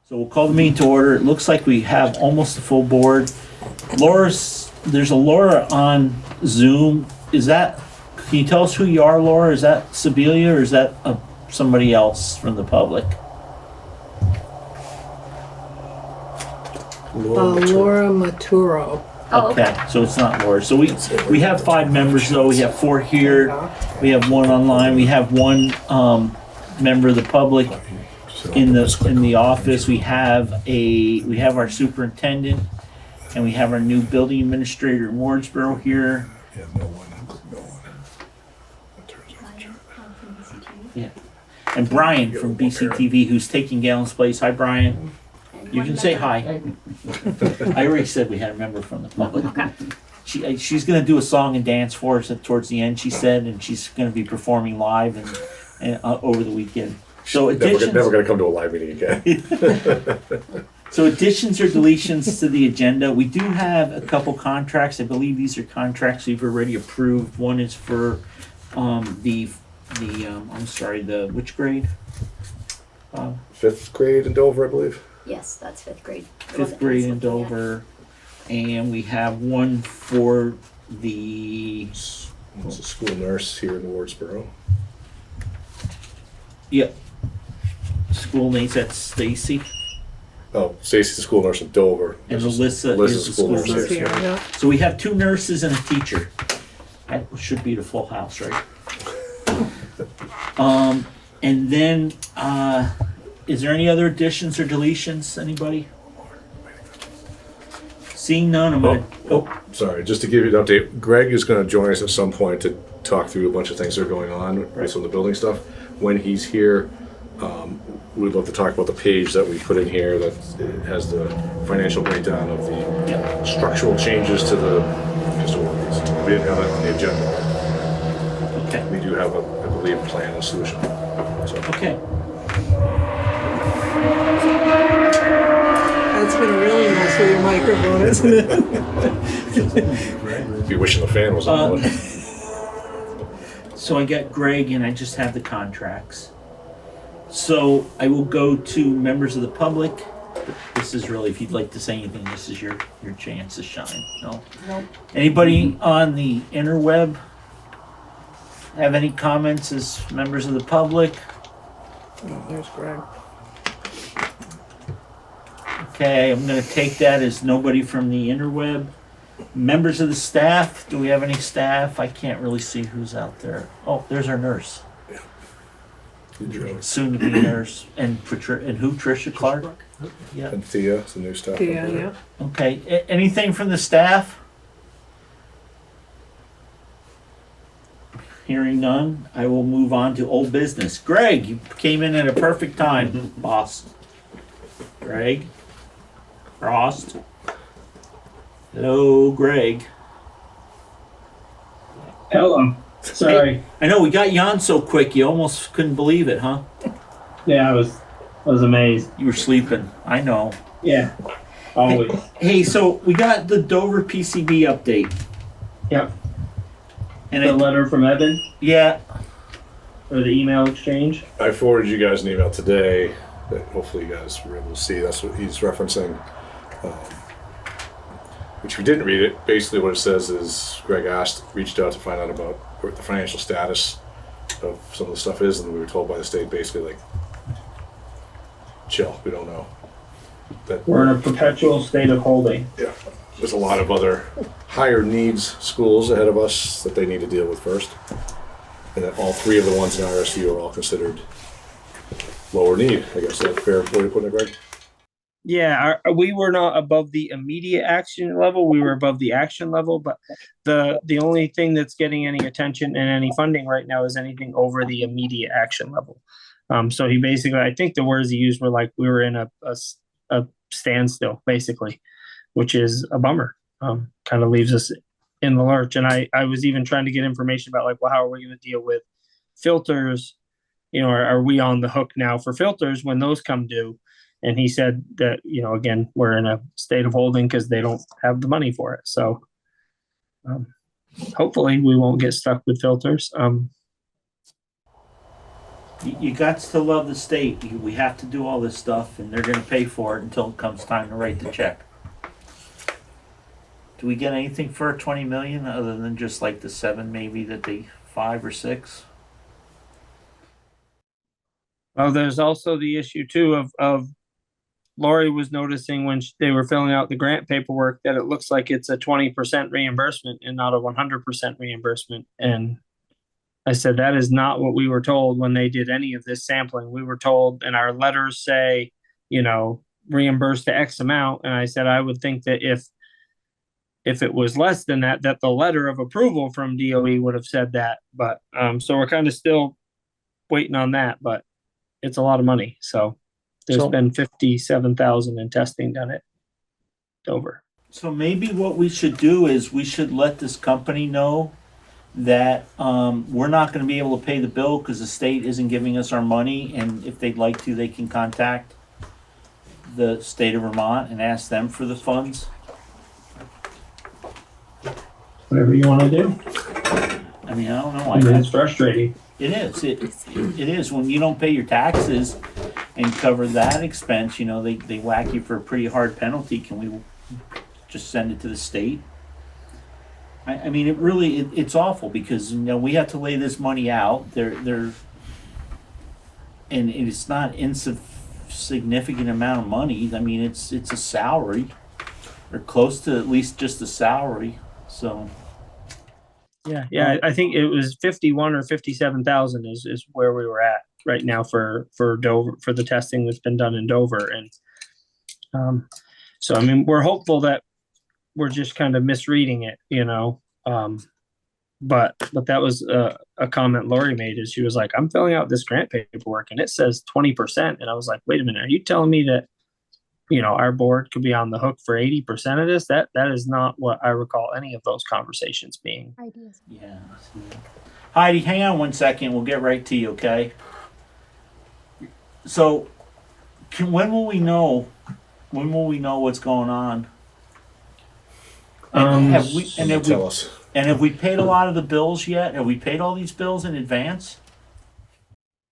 So we'll call the meeting to order. It looks like we have almost a full board. There's a Laura on Zoom. Can you tell us who you are, Laura? Is that Sibilia or is that somebody else from the public? Laura Maturo. Oh, Okay, so it's not Laura. So we have 5 members though. We have 4 here. We have 1 online. We have 1 member of the public in the office. We have our superintendent, and we have our new building administrator in Wardsboro here. Yeah, no one. That turns out. Yeah, and Brian from BCTV, who's taking Gallen's place. Hi, Brian. You can say hi. I already said we had a member from the public. She's going to do a song and dance for us towards the end, she said, and she's going to be performing live and over the weekend. So additions, Never going to come to a live meeting again. So additions or deletions to the agenda. We do have a couple contracts. I believe these are contracts we've already approved. One is for which grade? 5th grade in Dover, I believe. yes, that's 5th grade. 5th grade in Dover. And we have one for the It's a school nurse here in Wardsboro. school names. That's Stacy. Oh, Stacy's the school nurse in Dover. And Alyssa is the school nurse Here, here. yeah. So we have 2 nurses and a teacher. That should be the full house, right? And then, is there any other additions or deletions, anybody? Seeing none, I'm gonna, Sorry, just to give you an update, Greg is going to join us at some point to talk through a bunch of things that are going on with some of the building stuff. When he's here, we'd love to talk about the page that we put in here that has the financial breakdown of the structural changes to the facilities. We didn't have that on the agenda. okay, We do have, I believe, a plan and solution. So, okay. That's been really nice with your microphone, isn't it? be wishing the fan was on. So I got Greg and I just have the contracts. So I will go to members of the public. This is really, if you'd like to say anything, this is your chance to shine. No? Nope. Anybody on the interweb have any comments as members of the public? Oh, there's Greg. Okay, I'm gonna take that as nobody from the interweb. Members of the staff, do we have any staff? I can't really see who's out there. Oh, there's our nurse, soon to be nurse, and who, Tricia Clark? Yeah, And Thea, it's a new staff Yeah, member. yeah. okay, anything from the staff? Hearing none, I will move on to old business. Greg, you came in at a perfect time, boss. Greg? Frost? Hello, Greg. Hello. Sorry. I know we got you on so quick, you almost couldn't believe it, huh? Yeah, I was amazed. You were sleeping, I know. Yeah. Always. Hey, so we got the Dover PCB update. Yep. And The letter from Evan yeah, or the email exchange. I forwarded you guys an email today that hopefully you guys were able to see. That's what he's referencing. Which if you didn't read it, basically what it says is Greg reached out to find out about what the financial status of some of the stuff is, and we were told by the state basically like, chill, we don't know. We're in a perpetual state of holding. Yeah, there's a lot of other higher needs schools ahead of us that they need to deal with first. And that all 3 of the ones in RSU are all considered lower need. I guess that's a fair way to put it, Greg. Yeah, we were not above the immediate action level. We were above the action level, but the only thing that's getting any attention and any funding right now is anything over the immediate action level. So he basically, I think the words he used were like we were in a standstill, basically, which is a bummer. Kind of leaves us in the lurch. And I was even trying to get information about like, well, how are we going to deal with filters? You know, are we on the hook now for filters when those come due? And he said that, you know, again, we're in a state of holding because they don't have the money for it. So hopefully we won't get stuck with filters. You got to love the state. We have to do all this stuff, and they're gonna pay for it until it comes time to write the check. Do we get anything for 20 million other than just like the 7, maybe that they 5 or 6? Well, there's also the issue too of Lori was noticing when they were filling out the grant paperwork that it looks like it's a 20% reimbursement and not a 100% reimbursement. And I said, that is not what we were told when they did any of this sampling. We were told, and our letters say, reimbursed to X amount. And I said, I would think that if it was less than that, that the letter of approval from DOE would have said that. But, so we're kind of still waiting on that, but it's a lot of money. So there's been 57,000 in testing done at Dover. So maybe what we should do is we should let this company know that we're not going to be able to pay the bill because the state isn't giving us our money, and if they'd like to, they can contact the state of Vermont and ask them for the funds. Whatever you want to do. I mean, I don't know. I mean, it's frustrating. It is. It is when you don't pay your taxes and cover that expense. They whack you for a pretty hard penalty. Can we just send it to the state? I mean, it's awful because we have to lay this money out. And it's not insignificant amount of money. I mean, it's a salary or close to at least just a salary. So. Yeah. I think it was 51 or 57,000 is where we were at right now for Dover, for the testing that's been done in Dover. And so, I mean, we're hopeful that we're just kind of misreading it, but that was a comment Lori made, is she was like, I'm filling out this grant paperwork and it says 20%. And I was like, wait a minute, are you telling me that, our board could be on the hook for 80% of this? That is not what I recall any of those conversations being. Ideas. Yeah. Heidi, hang on 1 second. We'll get right to you, okay? So, when will we know what's going on? Have we paid a lot of the bills yet? Have we paid all these bills in advance?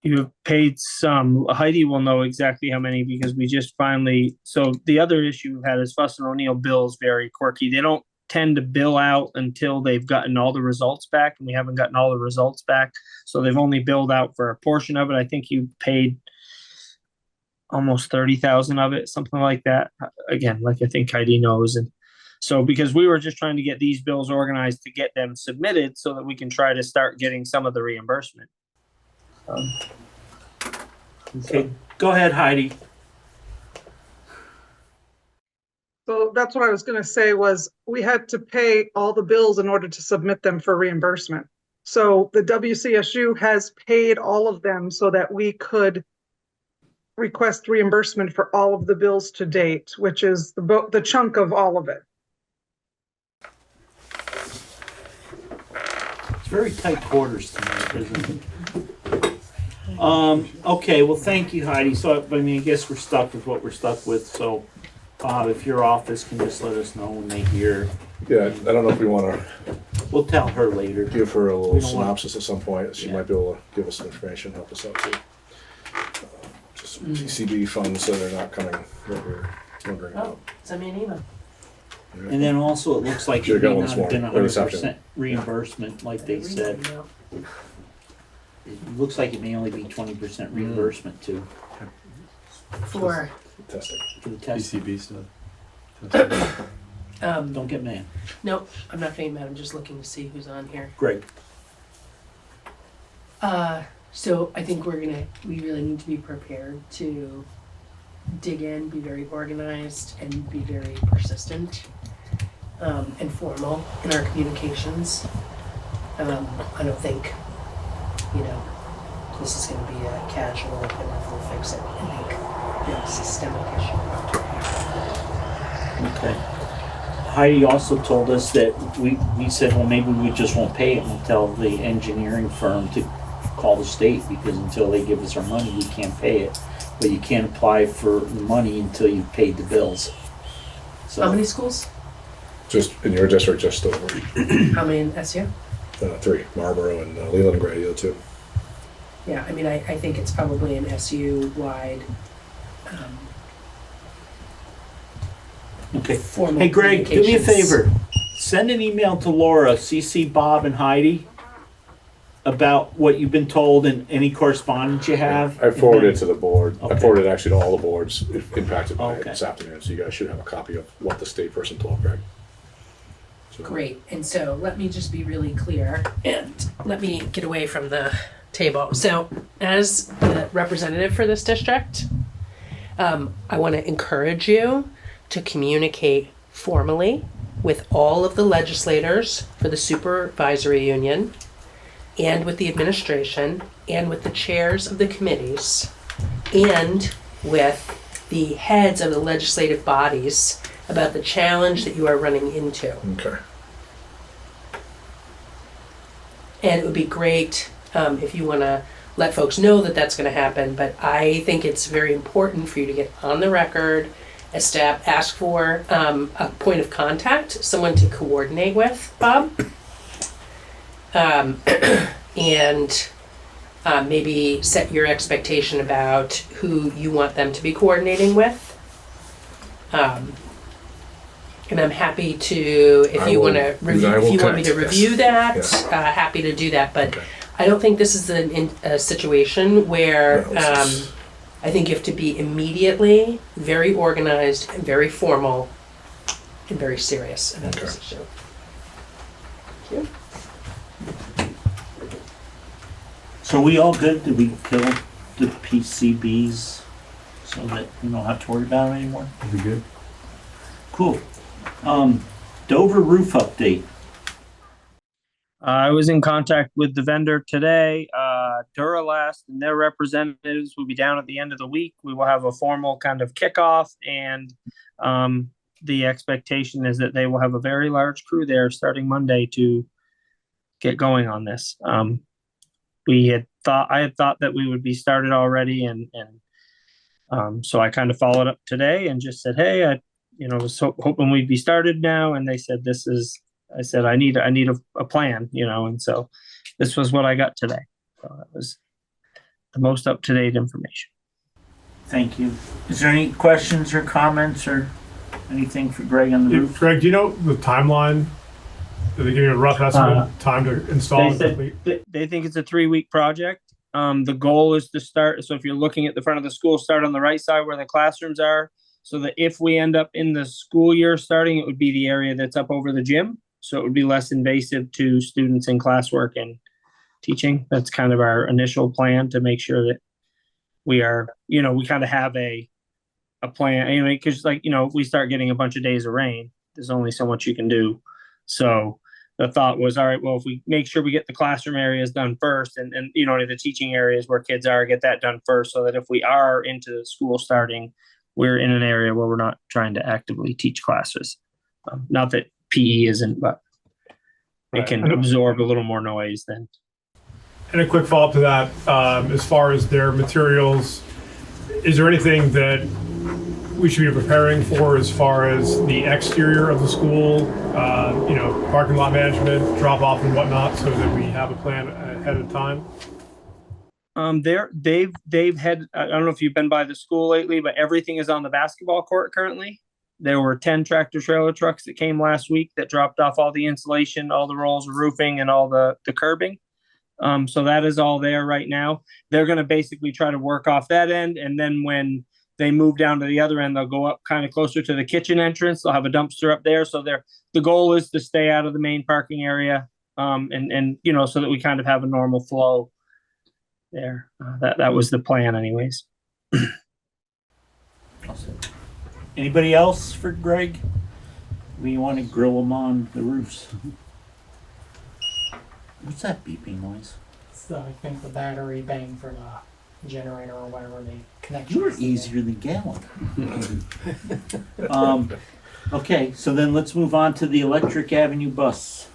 You've paid some. Heidi will know exactly how many because we just finally. So the other issue we've had is Fuss and O'Neill bills very quirky. They don't tend to bill out until they've gotten all the results back, and we haven't gotten all the results back. So they've only billed out for a portion of it. I think you paid almost 30,000 of it, something like that. Again, like I think Heidi knows. And so because we were just trying to get these bills organized to get them submitted so that we can try to start getting some of the reimbursement. Okay, go ahead, Heidi. So that's what I was going to say was we had to pay all the bills in order to submit them for reimbursement. So the WCSU has paid all of them so that we could request reimbursement for all of the bills to date, which is the chunk of all of it. It's very tight quarters tonight, isn't it? Okay, well, thank you, Heidi. So, I mean, I guess we're stuck with what we're stuck with. So, Bob, if your office can just let us know when they hear. Yeah, I don't know if we want to We'll tell her later. give her a We little don't want- synopsis at some point. She Yeah. might be able to give us some information, help us out too. Just PCB funds that are not coming, that we're wondering about. Send me an email. And then also, it looks like it Should've may got one not this have been morning, or this 100% reimbursement, like they said. It looks like it may only be 20% reimbursement too For, Testing. for the test. PCB stuff. Don't get mad, nope, I'm not getting mad, I'm just looking to see who's on here. Greg. So I think we really need to be prepared to dig in, be very organized, and be very persistent, and formal in our communications. I don't think, this is gonna be a casual, and we'll fix it. I think it's a systemic issue. Okay. Heidi also told us that we said, well, maybe we just won't pay it and tell the engineering firm to call the state, because until they give us our money, we can't pay it. But you can't apply for the money until you've paid the bills. So, How many schools? Just in your district, just over How many in SU? 3, Marlboro and Leland and Gray, the other 2. Yeah, I mean, I think it's probably an SU-wide Okay. formal Hey, Greg, do me a communications. favor. Send an email to Laura, CC Bob and Heidi, about what you've been told and any correspondence you have. I forwarded it to the board. I Okay. forwarded it actually to all the boards impacted by it Okay. this afternoon, so you guys should have a copy of what the state person told Greg. So- Great, and so let me just be really clear, and let me get away from the table. So as the representative for this district, I want to encourage you to communicate formally with all of the legislators for the supervisory union and with the administration and with the chairs of the committees and with the heads of the legislative bodies about the challenge that you are running into. Okay. And it would be great if you want to let folks know that that's going to happen, but I think it's very important for you to get on the record, ask for a point of contact, someone to coordinate with, Bob. And maybe set your expectation about who you want them to be coordinating with. And I'm happy to, if I you will- want to review, I will if you want me to connect, review yes. that, Yes. Happy to do that. But Okay. I don't think this is a situation where No, this is- I think you have to be immediately very organized and very formal and very serious about this issue. Thank you. So we all good? Did we kill the PCBs so that we don't have to worry about it anymore? Be good. Cool. Dover roof update. I was in contact with the vendor today. Duralast and their representatives will be down at the end of the week. We will have a formal kind of kickoff, and the expectation is that they will have a very large crew there starting Monday to get going on this. I had thought that we would be started already, and so I kind of followed up today and just said, hey, I was hoping we'd be started now, and they said I said I need a plan, and so this was what I got today. So that was the most up to date information. Thank you. Is there any questions or comments or anything for Greg on the Yeah, roof? Greg, do you know the timeline? Did they give you a rough estimate time to install They and said complete? they think it's a 3-week project. The goal is to start. So if you're looking at the front of the school, start on the right side where the classrooms are, so that if we end up in the school year starting, it would be the area that's up over the gym. So it would be less invasive to students in classwork and teaching. That's kind of our initial plan, to make sure that we are, we kind of have a plan, because if we start getting a bunch of days of rain, there's only so much you can do. So the thought was, all right, well, if we make sure we get the classroom areas done first, and the teaching areas where kids are, get that done first, so that if we are into school starting, we're in an area where we're not trying to actively teach classes. Not that PE isn't, but it Right. can absorb a little more noise than. And a quick follow-up to that, as far as their materials, is there anything that we should be preparing for as far as the exterior of the school, parking lot management, drop-off and whatnot, so that we have a plan ahead of time? They've had, I don't know if you've been by the school lately, but everything is on the basketball court currently. There were 10 tractor trailer trucks that came last week that dropped off all the insulation, all the rolls of roofing, and all the curbing. So that is all there right now. They're going to basically try to work off that end, and then when they move down to the other end, they'll go up kind of closer to the kitchen entrance. They'll have a dumpster up there. So the goal is to stay out of the main parking area, and so that we kind of have a normal flow there. That was the plan anyways. Anybody else for Greg? We want to grill them on the roofs. What's that beeping noise? It's I think the battery bang for the generator or whatever the connection. You were is. easier than Galen. Okay, so then let's move on to the Electric Avenue bus.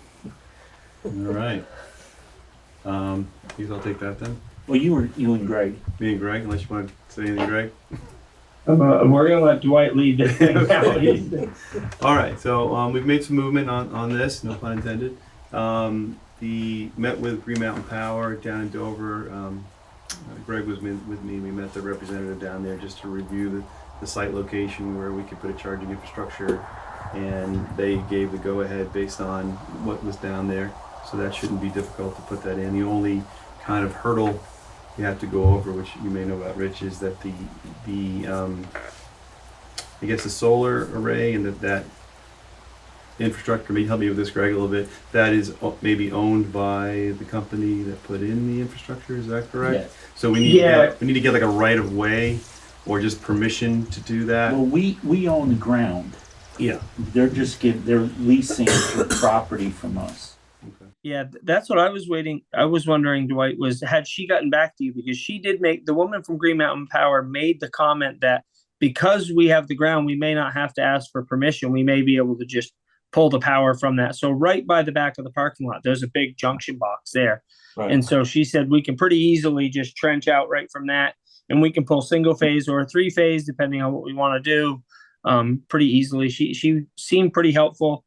All right. Guess I'll take that then. Well, you and Greg. Me and Greg, unless you want to say anything, Greg. We're gonna let Dwight lead this thing now. All right, so we've made some movement on this, no pun intended. Met with Green Mountain Power down in Dover Greg was with me. We met the representative down there just to review the site location where we could put a charging infrastructure, and they gave the go-ahead based on what was down there. So that shouldn't be difficult to put that in. The only kind of hurdle you have to go over, which you may know about, Rich, is that I guess the solar array and that infrastructure, maybe help me with this, Greg, a little bit, that is maybe owned by the company that put in the infrastructure, is that correct? Yeah. So we need to get like a right of way or just permission to do that? Well, we own the ground. Yeah. They're leasing the property from us. Okay. Yeah, that's what I was waiting. I was wondering, Dwight, had she gotten back to you? Because she did the woman from Green Mountain Power made the comment that because we have the ground, we may not have to ask for permission. We may be able to just pull the power from that. So right by the back of the parking lot, there's a big junction box there. Right. And so she said we can pretty easily just trench out right from that, and we can pull single phase or 3-phase, depending on what we want to do, pretty easily. She seemed pretty helpful.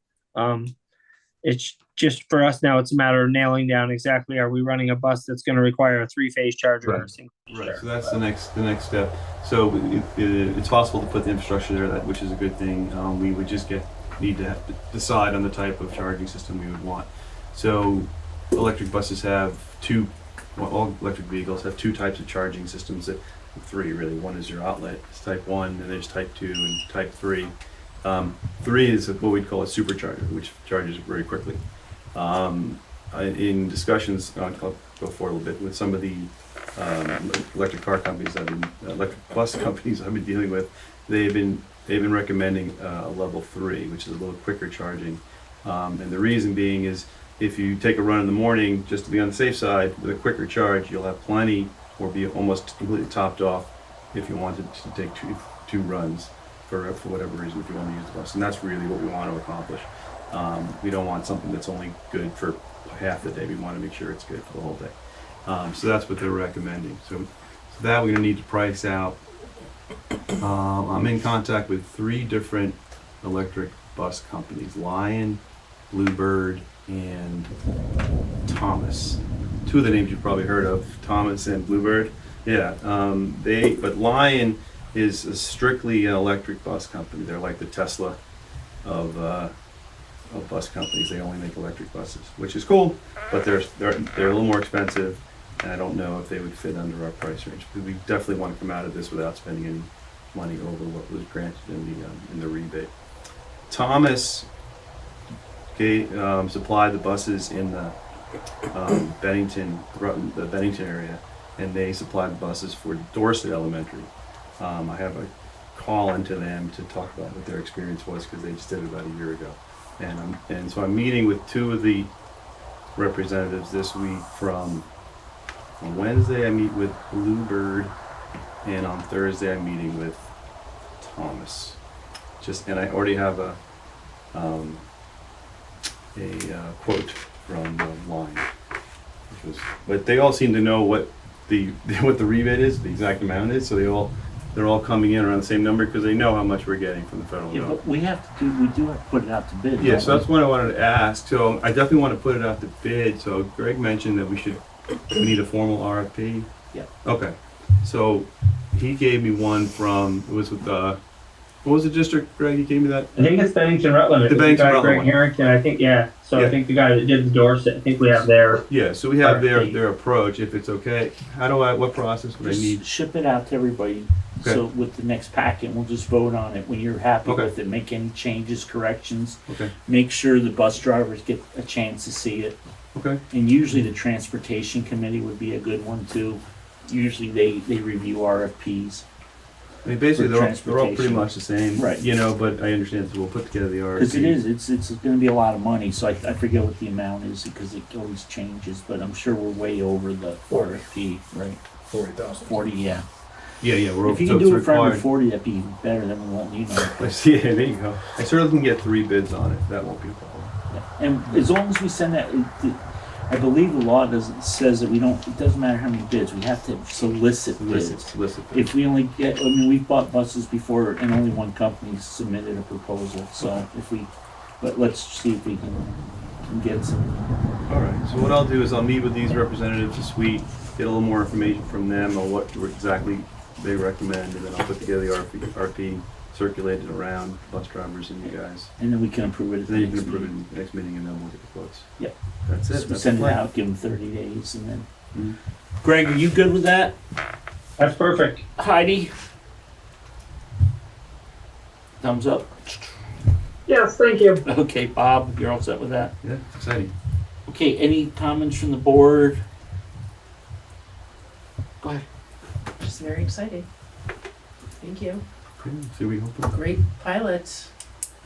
It's just for us now, it's a matter of nailing down exactly, are we running a bus that's going to require a 3-phase charger or a single phase Right, charger? so that's the next step. So it's possible to put the infrastructure there, which is a good thing. We would just need to decide on the type of charging system we would want. So electric buses have all electric vehicles have two types of charging systems, three really. One is your outlet, it's type 1, and there's type 2 and type 3. 3 is what we'd call a supercharger, which charges very quickly. In discussions, I'll go forward a little bit, with some of the electric bus companies I've been dealing with, they've been recommending a level 3, which is a little quicker charging. And the reason being is if you take a run in the morning, just to be on the safe side, with a quicker charge, you'll have plenty or be almost completely topped off if you wanted to take two runs for whatever reason, if you want to use the bus. And that's really what we want to accomplish. We don't want something that's only good for half the day. We want to make sure it's good for the whole day. So that's what they're recommending. So that we're going to need to price out. I'm in contact with 3 different electric bus companies: Lion, Bluebird, and Thomas. 2 of the names you've probably heard of, Thomas and Bluebird. Yeah, but Lion is strictly an electric bus company. They're like the Tesla of bus companies. They only make electric buses, which is cool, but they're a little more expensive, and I don't know if they would fit under our price range. We definitely want to come out of this without spending any money over what was granted in the rebate. Thomas supplied the buses in the Bennington area, and they supplied the buses for Dorset Elementary. I have a call into them to talk about what their experience was, because they just did it about a year ago. And so I'm meeting with 2 of the representatives this week. On Wednesday I meet with Bluebird, and on Thursday I'm meeting with Thomas. And I already have a quote from the line, but they all seem to know what the rebate is, the exact amount is. So they're all coming in around the same number, because they know how much we're getting from the federal Yeah, government. but we do have to put it out to bid. Yeah, don't so we? that's what I wanted to ask. So I definitely want to put it out to bid. So Greg mentioned that we need a formal RFP. Yeah. Okay. So he gave me one what was the district, Greg? He gave me that. I think it's Bennington Rutland. The Bennington Rutland Greg one. Harrington, I think, yeah. So Yeah. I think the guy that did the Dorset, I think we have their. Yeah. So we have RFP. their approach. If it's okay, what process would I Just need? ship it out to everybody. Okay. So with the next packet, we'll just vote on it. When you're happy Okay. with it, make any changes, corrections. Okay. Make sure the bus drivers get a chance to see it. Okay. And usually the transportation committee would be a good one too. Usually they review RFPs. I mean, basically, For they're all pretty transportation. much the same, Right. But I understand, so we'll put together the RFP. Because it is, it's gonna be a lot of money, so I forget what the amount is because it always changes, but I'm sure we're way over the RFP, right? 40,000. 40, yeah. Yeah, we're If you so can it's do it for every required. 40, that'd be even better, then we won't need no. Yeah, there you go. I certainly can get 3 bids on it, that won't be a problem. And as long as we send that, I believe the law says that it doesn't matter how many bids, we have to solicit bids. Solicit. If we only get, we've bought buses before and only one company submitted a proposal, so but let's see if we can get some. All right, So what I'll do is I'll meet with these representatives this week, get a little more information from them on what exactly they recommend, and then I'll put together the RP, circulate it around bus drivers and you guys. And then we can approve it at And the then you next can approve it meeting. in the next meeting and then we'll get the quotes. Yep. That's it. So we That's send the it plan. out, give them 30 days, and then. Mhm. Greg, are you good with that? That's perfect. Heidi? Thumbs up. Yes, thank you. Okay, Bob, you're all set with that? Yeah, it's exciting. Okay, any comments from the board? Go ahead. Just very exciting. Thank you. Okay, see we hope. Great pilot.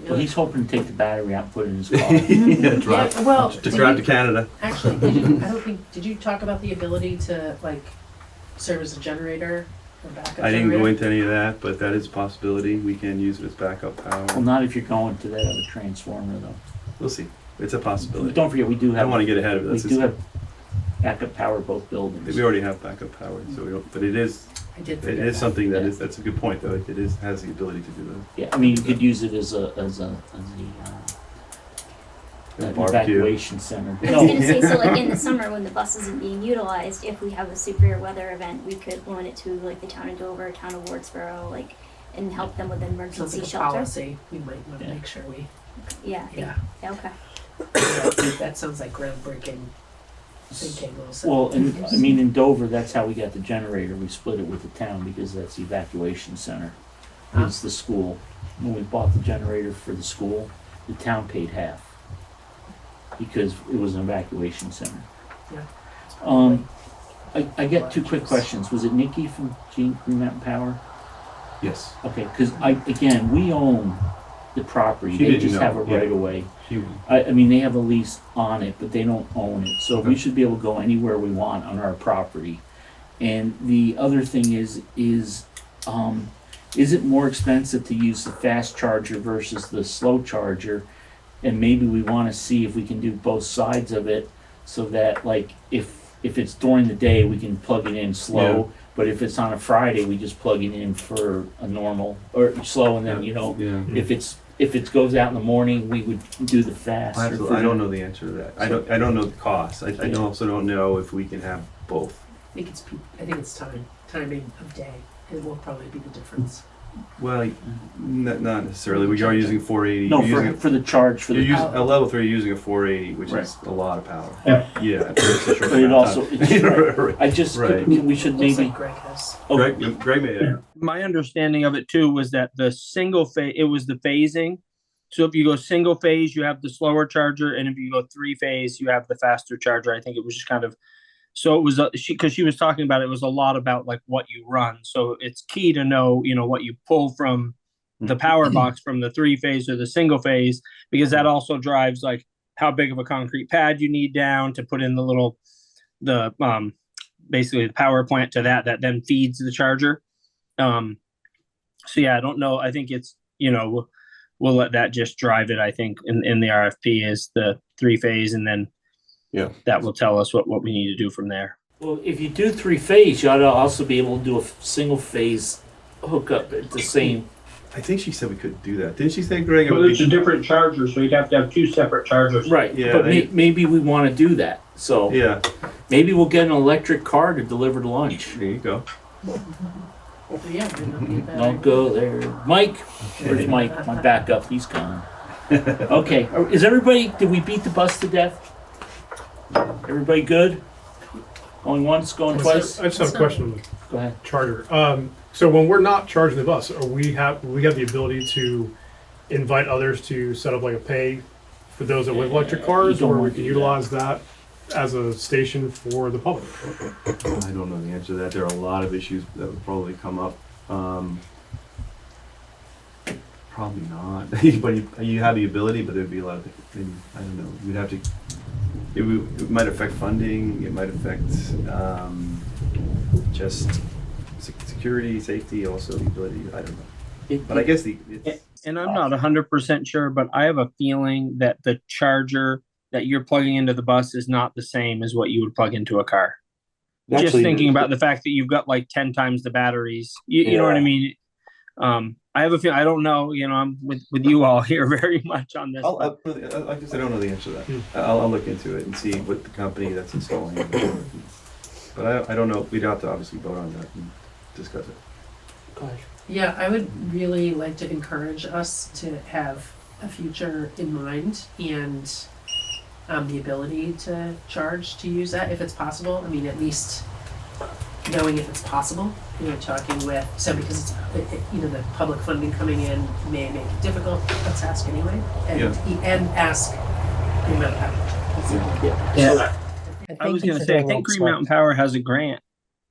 Well, he's hoping to take the battery out and put it in his car. Yeah, drive. Yeah, well, To did drive you- to Canada. Actually, did you talk about the ability to like serve as a generator or backup I didn't go generator? into any of that, but that is a possibility. We can use it as backup Well, power. not if you're going to that other transformer, though. We'll see. It's a possibility. Don't forget, we do I have. don't want to get ahead of it. We That's do just- have backup power both buildings. We already have backup power, so we don't, but it is I did It forget is that. something that Yeah. is, that's a good point, though. It is, has the ability to do that. Yeah, I mean, you could use it as a Barbecue. evacuation center. I was No, gonna say, so like in the summer when the bus isn't being utilized, if we have a severe weather event, we could loan it to like the town of Dover, town of Wardsboro, like, and help them with an Sounds emergency like a shelter. policy. We might want to Yeah. make sure we. Yeah, I think- Yeah. yeah, okay. That sounds like groundbreaking thinking. Also. well, and, I mean, in Dover, that's how we got the generator. We split it with the town because that's the evacuation center. It's the school. When we bought the generator for the school, the town paid half because it was an evacuation center. Yeah. I got two quick questions. Was it Nikki from Green Mountain Power? Yes. Okay, because again, we own the property. She They didn't just know, have a yeah. right of way. She, I mean, they have a lease on it, but they don't own it. So we Okay. should be able to go anywhere we want on our property. And the other thing is it more expensive to use the fast charger versus the slow charger? And maybe we want to see if we can do both sides of it so that like if it's during the day, we can plug it in slow. Yeah. But if it's on a Friday, we just plug it in for a normal or slow, and then yeah. if it goes out in the morning, we would do the fast. or Absolutely. for I don't the- know the answer to that. I don't know the cost. I Yeah. also don't know if we can have both. I think it's timing of day. It will probably be the difference. Well, not necessarily. We are using 480. No, You're using for the charge for you're the. using a level 3. You're using a 480, which Right. is a lot of power. Yeah. Yeah. It's a short But it amount also, of time. it's, right. Right. I just, Right. we should Looks maybe. like Greg has. Oh, Greg made it. My understanding of it too was that the single phase, it was the phasing. So if you go single phase, you have the slower charger, and if you go 3-phase, you have the faster charger. I think it was just kind of, so it was because she was talking about it was a lot about like what you run. So it's key to know, what you pull from the power box from the 3-phase or the single phase, because that also drives like how big of a concrete pad you need down to put in basically the power plant to that then feeds the charger. So yeah, I don't know. I think it's, we'll let that just drive it. I think in the RFP is the 3-phase, and then that will tell us what we need to do from there. Well, if you do 3-phase, you ought to also be able to do a single phase hookup at the same. I think she said we could do that. Didn't she say, Greg? it But would it's a be- different charger, so you'd have to have 2 separate chargers. Right, Yeah, but they- maybe we want to do that. So Yeah. maybe we'll get an electric car to deliver the lunch. There you go. Yeah, it might not be a bad Don't idea. go there. Mike, where's Mike? My backup, he's gone. Okay, is everybody, did we beat the bus to death? Everybody good? Going once, going twice? I just have a question on the Go ahead. charger. So when we're not charging the bus, we have the ability to invite others to set up like a pay for those that with electric cars, You don't or we want can to do utilize that as a station for the public? I don't know the answer to that. There are a lot of issues that would probably come up. Probably not. But you have the ability, but there'd be a lot of things. I don't know. You'd have to. It might affect funding. It might affect just security, safety, also the ability. I don't know. But I guess And I'm not 100% sure, but I have a feeling that the charger that you're plugging into the bus is not the same as what you would plug into a car. Just Actually, thinking about the fact that you've got like 10 times the batteries, you know what I mean? I have a feeling, I don't know, I'm with you all here very much on this. I but guess I don't know the answer to that. I'll look into it and see what the company that's installing. But I don't know. We'd have to obviously vote on that and discuss it. Yeah, I would really like to encourage us to have a future in mind and the ability to charge to use that if it's possible. I mean, at least knowing if it's possible, talking with, so because it's, the public funding coming in may make it difficult, let's ask anyway. And ask Green Mountain Power. Yeah. I was going to say, I think Green Mountain Power has a grant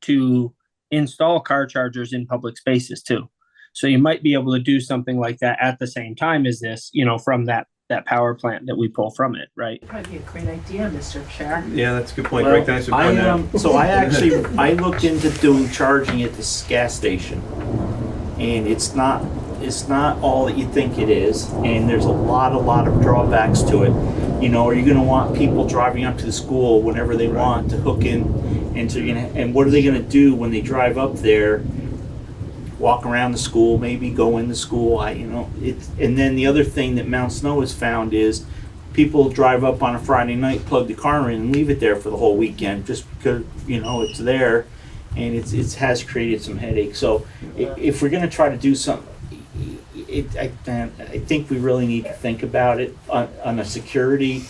to install car chargers in public spaces too. So you might be able to do something like that at the same time as this, from that power plant that we pull from it, right? That'd be a great idea, Mr. Chair. Yeah, that's a good point. Well, Greg, thanks for pointing that out. So I looked into doing charging at this gas station, and it's not all that you think it is, and there's a lot of drawbacks to it. Are you going to want people driving up to the school whenever they want to hook in, and what are they going to do when they drive up there? Walk around the school, maybe go in the school. And then the other thing that Mount Snow has found is people drive up on a Friday night, plug the car in, and leave it there for the whole weekend just because it's there, and it has created some headaches. So if we're going to try to do something, I think we really need to think about it on a security,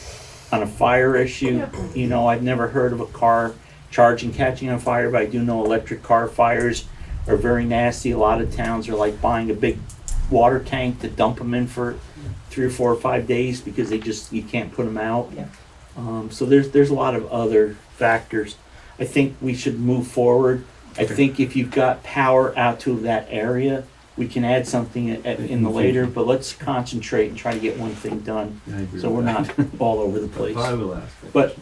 on a fire issue. I've never heard of a car charging catching on fire, but I do know electric car fires are very nasty. A lot of towns are like buying a big water tank to dump them in for 3 or 4 or 5 days because you can't put them out. Yeah. So there's a lot of other factors. I think we should move forward. I think if you've got power out to that area, we can add something in the later, but let's concentrate and try to get one thing done I agree so with we're that. not all over the place. I will ask.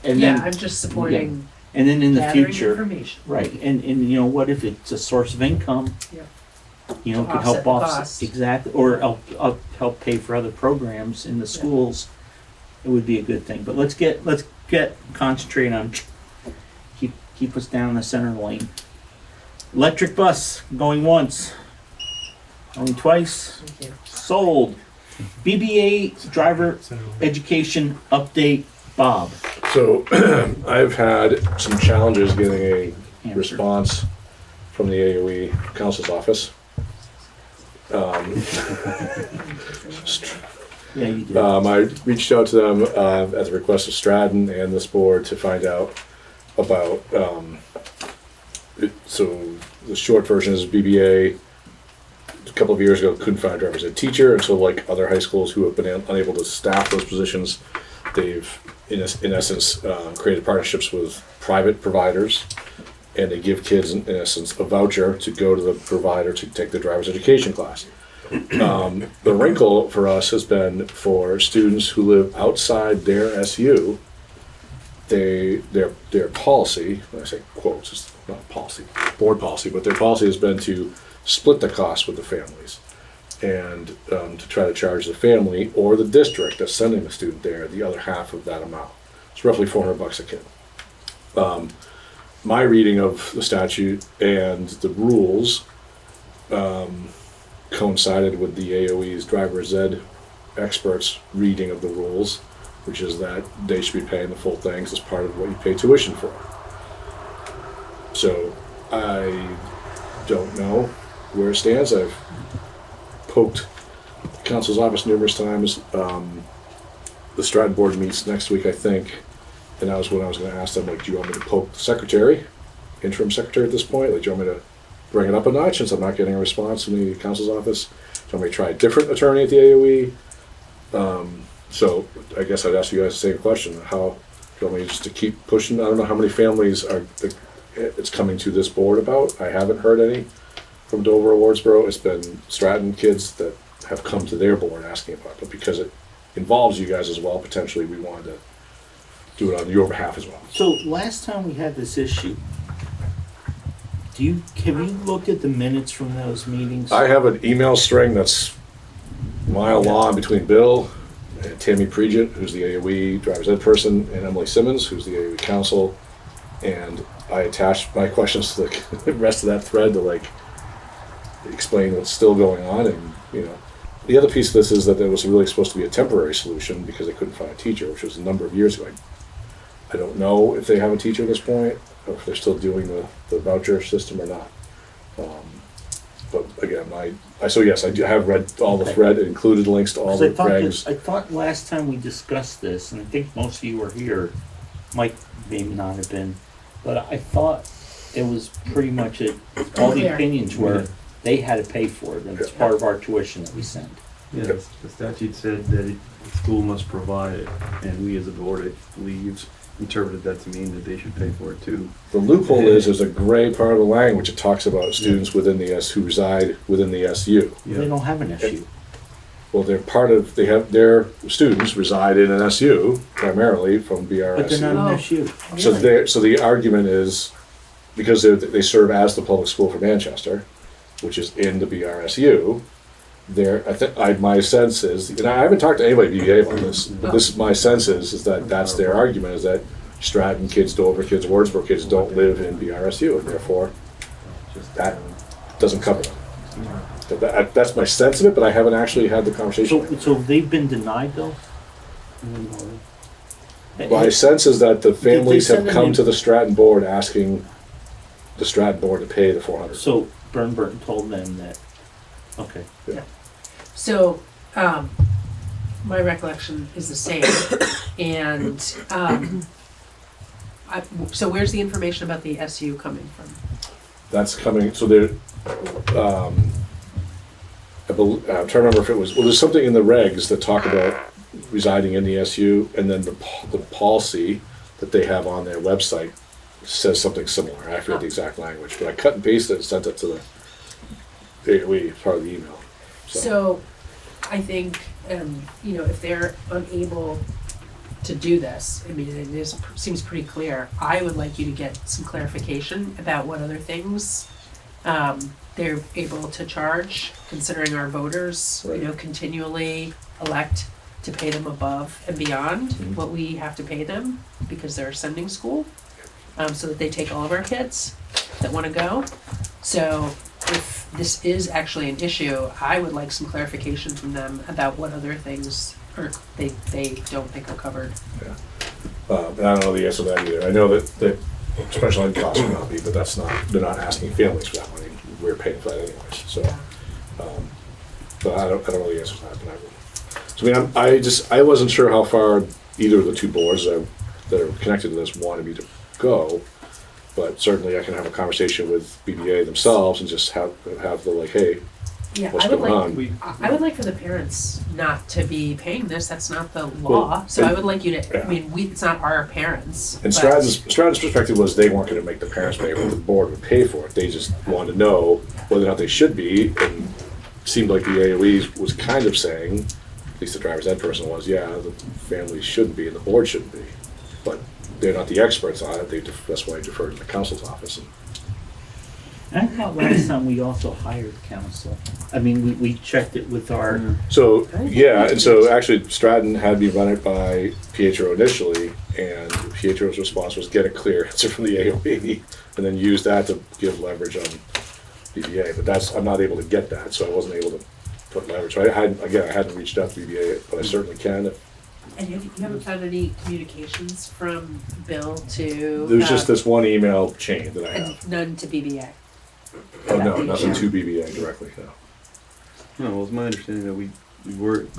I'm just supporting and then in the gathering future, information. right, and what if it's a source of income? Yeah. Could offset help the offset, cost. exactly, or help pay for other programs in the schools. It would be a good thing, but let's get concentrate on keep us down in the center lane. Electric bus going once, going twice, Thank you. sold. BBA driver education update, Bob. So I've had some challenges getting a Answer. response from the AOE council's office. Yeah, you did. I reached out to them at the request of Stratton and this board to find out about, so the short version is BBA a couple of years ago couldn't find a driver's ed teacher, and so like other high schools who have been unable to staff those positions, they've in essence created partnerships with private providers, and they give kids in essence a voucher to go to the provider to take the driver's education class. The wrinkle for us has been for students who live outside their SU, their policy, when I say quotes, it's not policy, board policy, but their policy has been to split the cost with the families and to try to charge the family or the district that's sending the student there the other half of that amount. It's roughly $400 a kid. My reading of the statute and the rules coincided with the AOE's driver's ed experts' reading of the rules, which is that they should be paying the full things as part of what you pay tuition for. So I don't know where it stands. I've poked the council's office numerous times. The Stratton board meets next week, I think, and that was when I was going to ask them, like, do you want me to poke the secretary, interim secretary at this point? Like, do you want me to bring it up a notch since I'm not getting a response from the council's office? Do you want me to try a different attorney at the AOE? So I guess I'd ask you guys the same question. How do you want me just to keep pushing? I don't know how many families it's coming to this board about. I haven't heard any from Dover or Wardsboro. It's been Stratton kids that have come to their board asking about it, but because it involves you guys as well, potentially we wanted to do it on your behalf as well. So last time we had this issue, have you looked at the minutes from those meetings? I have an email string that's a mile long between Bill and Tammy Pregent, who's the AOE driver's ed person, and Emily Simmons, who's the AOE counsel. And I attached my questions to the rest of that thread to, like, explain what's still going on, and, the other piece of this is that there was really supposed to be a temporary solution because they couldn't find a teacher, which was a number of years ago. I don't know if they have a teacher at this point, or if they're still doing the voucher system or not. But again, so yes, I have read all the thread. It included links to all the regs. I thought last time we discussed this, and I think most of you were here, Mike may not have been, but I thought it was pretty much all the opinions were they had to pay for it, and it's part of our tuition that we send. Yeah, the statute said that the school must provide it, and we as a board, I believe, interpreted that to mean that they should pay for it too. The loophole is there's a gray part of the language that talks about students within the who reside within the SU. They don't have an SU. Well, they have their students reside in an SU primarily from BRSU. But they're not an SU. So the argument is because they serve as the public school for Manchester, which is in the BRSU. My sense is, and I haven't talked to anybody at BBA about this, but my sense is that that's their argument, is that Stratton kids, Dover kids, Wardsboro kids don't live in BRSU, and therefore that doesn't cover them. That's my sense of it, but I haven't actually had the conversation. So they've been denied though? My sense is that the families send have come them to the Stratton board asking the Stratton board to pay the $400. So Burton told them that, okay. Yeah. So, my recollection is the same, and, so where's the information about the SU coming from? That's coming, so there, I'm trying to remember if it was, there's something in the regs that talk about residing in the SU, and then the policy that they have on their website says something similar. I forget the exact language, but I cut and pasted it and sent it to the AOE, part of the email. So, I think, if they're unable to do this, I mean, seems pretty clear. I would like you to get some clarification about what other things they're able to charge, considering our voters, Right. Continually elect to pay them above and beyond what we have to pay them because they're sending school, so that they take all of our kids that want to go. So if this is actually an issue, I would like some clarification from them about what other things they don't think are covered. Yeah. And I don't know the answer to that either. I know that special ed costs will not be, but they're not asking families for that money. We're paying for that anyways. So, but I don't know the answer to that. So I wasn't sure how far either of the two boards that are connected to this wanted me to go. But certainly I can have a conversation with BBA themselves and just have the hey, Yeah, what's I would going like, on? I would like for the parents not to be paying this, that's not the law. Well, So I would like you to, yeah. I mean, it's not our parents. And but- Stratton's perspective was they weren't going to make the parents pay, but the board would pay for it. They just wanted to know whether or not they should be. And it seemed like the AOE was kind of saying, at least the driver's ed person was, yeah, the families shouldn't be and the board shouldn't be. But they're not the experts on it. That's why I deferred to the council's office. And I thought last time we also hired counsel. I mean, we checked it with our, So, yeah, and so actually Stratton had me run it by Pietro initially, and Pietro's response was get a clear answer from the AOE, and then use that to give leverage on BBA. But I'm not able to get that, so I wasn't able to put leverage. So I hadn't reached out to BBA, but I certainly can. And you haven't found any communications from Bill to? There's just this one email chain that I have. And none to BBA? Oh, no, nothing to BBA directly, no. No, well, it's my understanding that we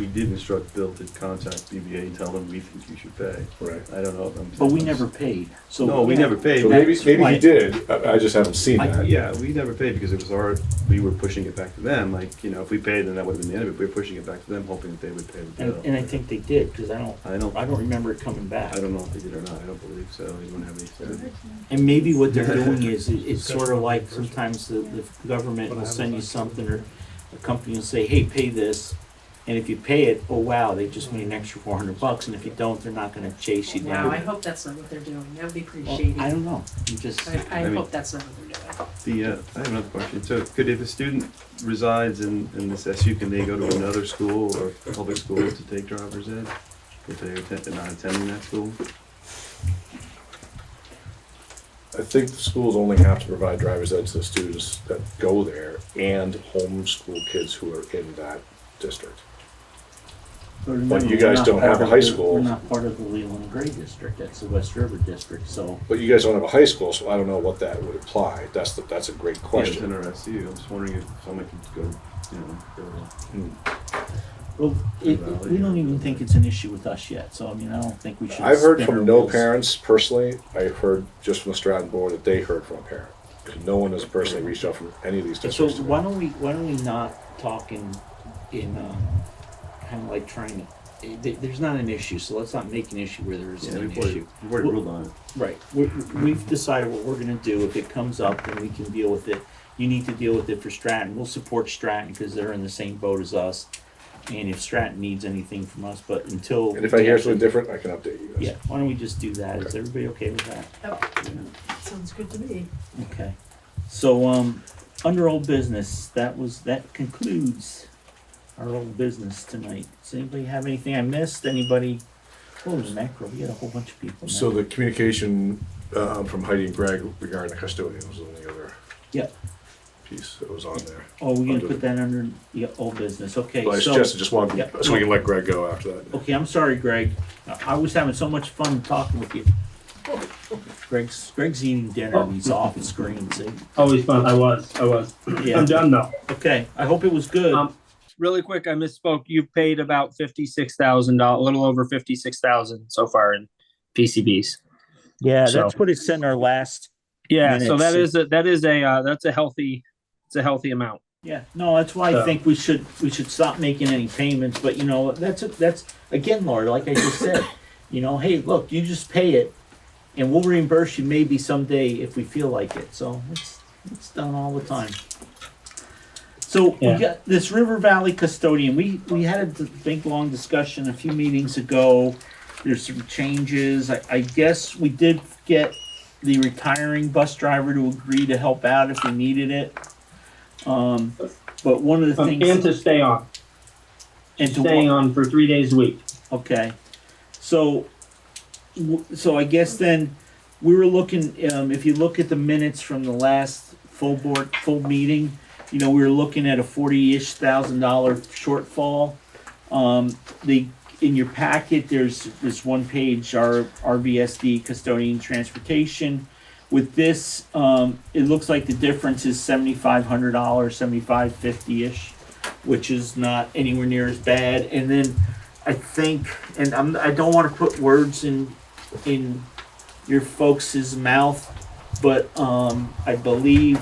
did instruct Bill to contact BBA and tell them we think you should pay. Right. I don't know if I'm. but we never paid. So No, we yeah. never paid. So maybe he did, I just haven't seen I- that. Yeah, we never paid because it was we were pushing it back to them, if we paid, then that would have been the end of it. We were pushing it back to them, hoping that they would pay the bill. And I think they did, because I don't remember it coming back. I don't know if they did or not, I don't believe so, they don't have any. And maybe what they're doing is, it's sort of like sometimes the government will send you something, or a company will say, hey, pay this. And if you pay it, oh wow, they just made an extra $400, and if you don't, they're not gonna chase you Wow, I down. hope that's not what they're doing. That would be pretty Well, shady. I don't know, you just, I I mean- hope that's not what they're doing. I have another question, so if a student resides in this SU, can they go to another school or public school to take driver's ed? If they're not attending that school? I think the schools only have to provide driver's ed to the students that go there and homeschool kids who are in that district. Remember, you guys we're not don't have part a of high the- school. We're not part of the Leland and Gray district, that's the West River district, so. But you guys don't have a high school, so I don't know what that would apply. That's a great Yeah, it's question. interesting. I'm just wondering if someone could go, go to. Well, we don't even think it's an issue with us yet, so I mean, I don't think we should. I've heard spin our from no wheels. parents personally. I've heard just from the Stratton board that they heard from a parent. No one has personally reached out from any of these So districts. to me. why don't we not talk in kind of like trying to, there's not an issue, so let's not make an issue where there isn't Yeah, an we've already, issue. we've already ruled on it. Right, we've decided what we're gonna do. If it comes up, then we can deal with it. You need to deal with it for Stratton. We'll support Stratton because they're in the same boat as us. And if Stratton needs anything from us, but until. And if I hear something different, I can update you guys. Yeah, why don't we just do that? Is everybody okay with that? Sounds good to me. Okay. So, under old business, that concludes our old business tonight. Does anybody have anything I missed? Anybody? Holy mackerel, we got a whole bunch of people now. So the communication from Heidi and Greg regarding the custodian was the only other Yep. piece that was on there. Oh, we're gonna under put that under, old business, okay, But I so. suggested just one, Yeah. so we can let Greg go after that. Okay, I'm sorry, Greg. I was having so much fun talking with you. Greg's eating dinner and he's off the screen, see? Always fun. I was. Yeah. I'm done now. Okay, I hope it was good. Really quick, I misspoke. You've paid about $56,000, a little over 56,000 so far in PCBs. Yeah, so- that's what it said in our last. Yeah, so Minutes. that's a healthy amount. Yeah, no, that's why I So- think we should stop making any payments, but that's, again, Laura, like I just said, hey, look, you just pay it and we'll reimburse you maybe someday if we feel like it, so it's done all the time. So we Yeah. got this River Valley Custodian, we had a big, long discussion a few meetings ago. There's some changes, I guess we did get the retiring bus driver to agree to help out if we needed it. But one of the things. And to stay on. and to Staying on for 3 days a week. Okay, so I guess then we were looking. If you look at the minutes from the last full meeting, we were looking at a $40,000 shortfall. In your packet, there's this one page, our RVSD custodian transportation. With this, it looks like the difference is $7,500, $7,550-ish, which is not anywhere near as bad. And then I think, and I don't want to put words in your folks' mouth, but I believe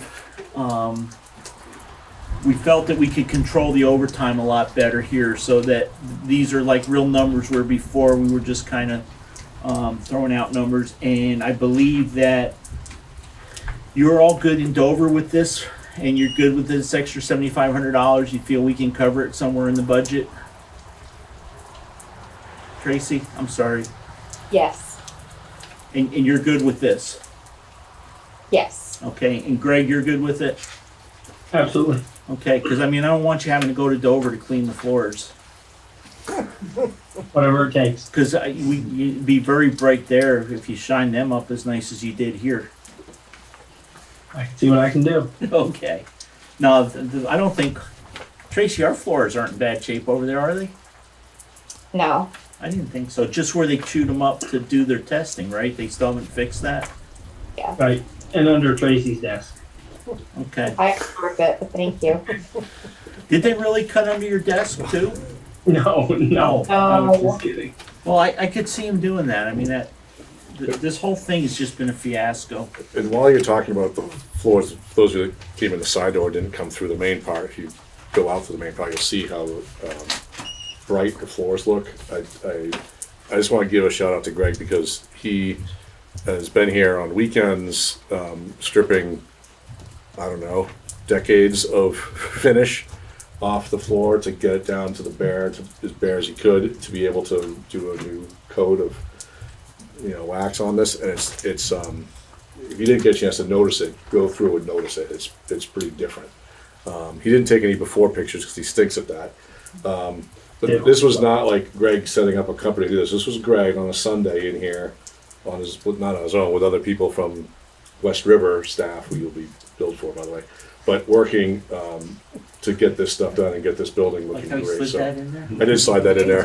we felt that we could control the overtime a lot better here, so that these are like real numbers, where before we were just kind of throwing out numbers. And I believe that you're all good in Dover with this, and you're good with this extra $7,500. You feel we can cover it somewhere in the budget? Tracy, I'm sorry. Yes, And you're good with this? yes. Okay, and Greg, you're good with it? Absolutely. Okay, because I don't want you having to go to Dover to clean the floors. Whatever it takes. Because you'd be very bright there if you shine them up as nice as you did here. I can see what I can do. Okay. Now, I don't think, Tracy, our floors aren't in bad shape over there, are they? No, I didn't think so. Just where they chewed them up to do their testing, right? They still haven't fixed that? Right. And under Tracy's desk. Okay. I approved it, but thank you. Did they really cut under your desk too? No. I was Oh. just kidding. Well, I could see him doing that. This whole thing has just been a fiasco. And while you're talking about the floors, those of you that came in the side door didn't come through the main part. If you go out to the main part, you'll see how bright the floors look. I just want to give a shout out to Greg, because he has been here on weekends, stripping, I don't know, decades of finish off the floor to get it down to as bare as he could, to be able to do a new coat of wax on this. And it's if you didn't get a chance to notice it, go through and notice it. It's pretty different. He didn't take any before pictures because he stinks at that. But this was not like Greg setting up a company to do this. This was Greg on a Sunday in here, not on his own, with other people from West River staff, who you'll be billed for, by the way, but working to get this stuff done and get this building Like looking how you great. slid So that in there? I did slide that in there.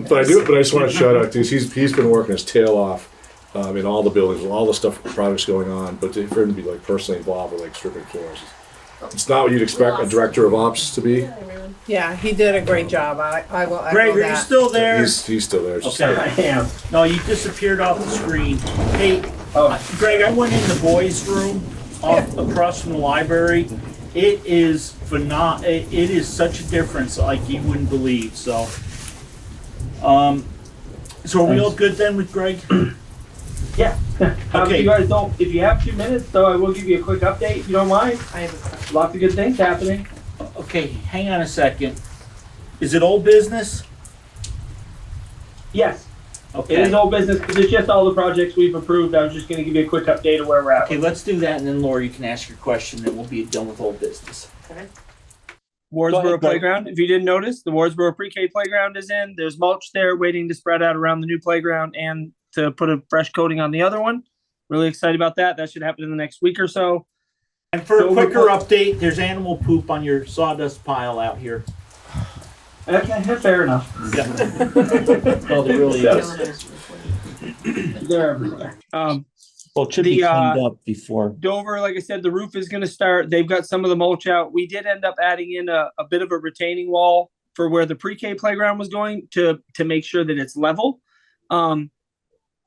But I just want to shout out to he's been working his tail off in all the buildings, with all the stuff, projects going on, but for him to be like personally involved with like stripping floors. It's not what you'd expect a director of ops to be. Yeah, he did a great job. I will echo Greg, are you that. still there? He's still there. Just Okay, I am. No, you disappeared off the screen. Hey, Greg, I went in the boys' room across from the library. It is it is such a difference like you wouldn't believe. So, so are we all good then with Greg? Yeah. Okay. If you guys don't, if you have 2 minutes, though, I will give you a quick update if you don't mind. I have a question. Lots of good things happening. Okay, hang on a second. Is it old business? Yes, Okay. it is old business because it's just all the projects we've approved. I was just going to give you a quick update of where we're at. Okay, let's do that, and then Laura, you can ask your question, and we'll be done with old business. Okay. Go ahead, Wardsboro Greg. playground. If you didn't notice, the Wardsboro pre-K playground is in. There's mulch there waiting to spread out around the new playground and to put a fresh coating on the other one. Really excited about that. That should happen in the next week or so. And for a So quicker we're- update, there's animal poop on your sawdust pile out here. Okay, fair enough. Yeah. Oh, there really is. They're everywhere. Well, it should be cleaned up before. Dover, like I said, the roof is going to start. They've got some of the mulch out. We did end up adding in a bit of a retaining wall for where the pre-K playground was going to make sure that it's level.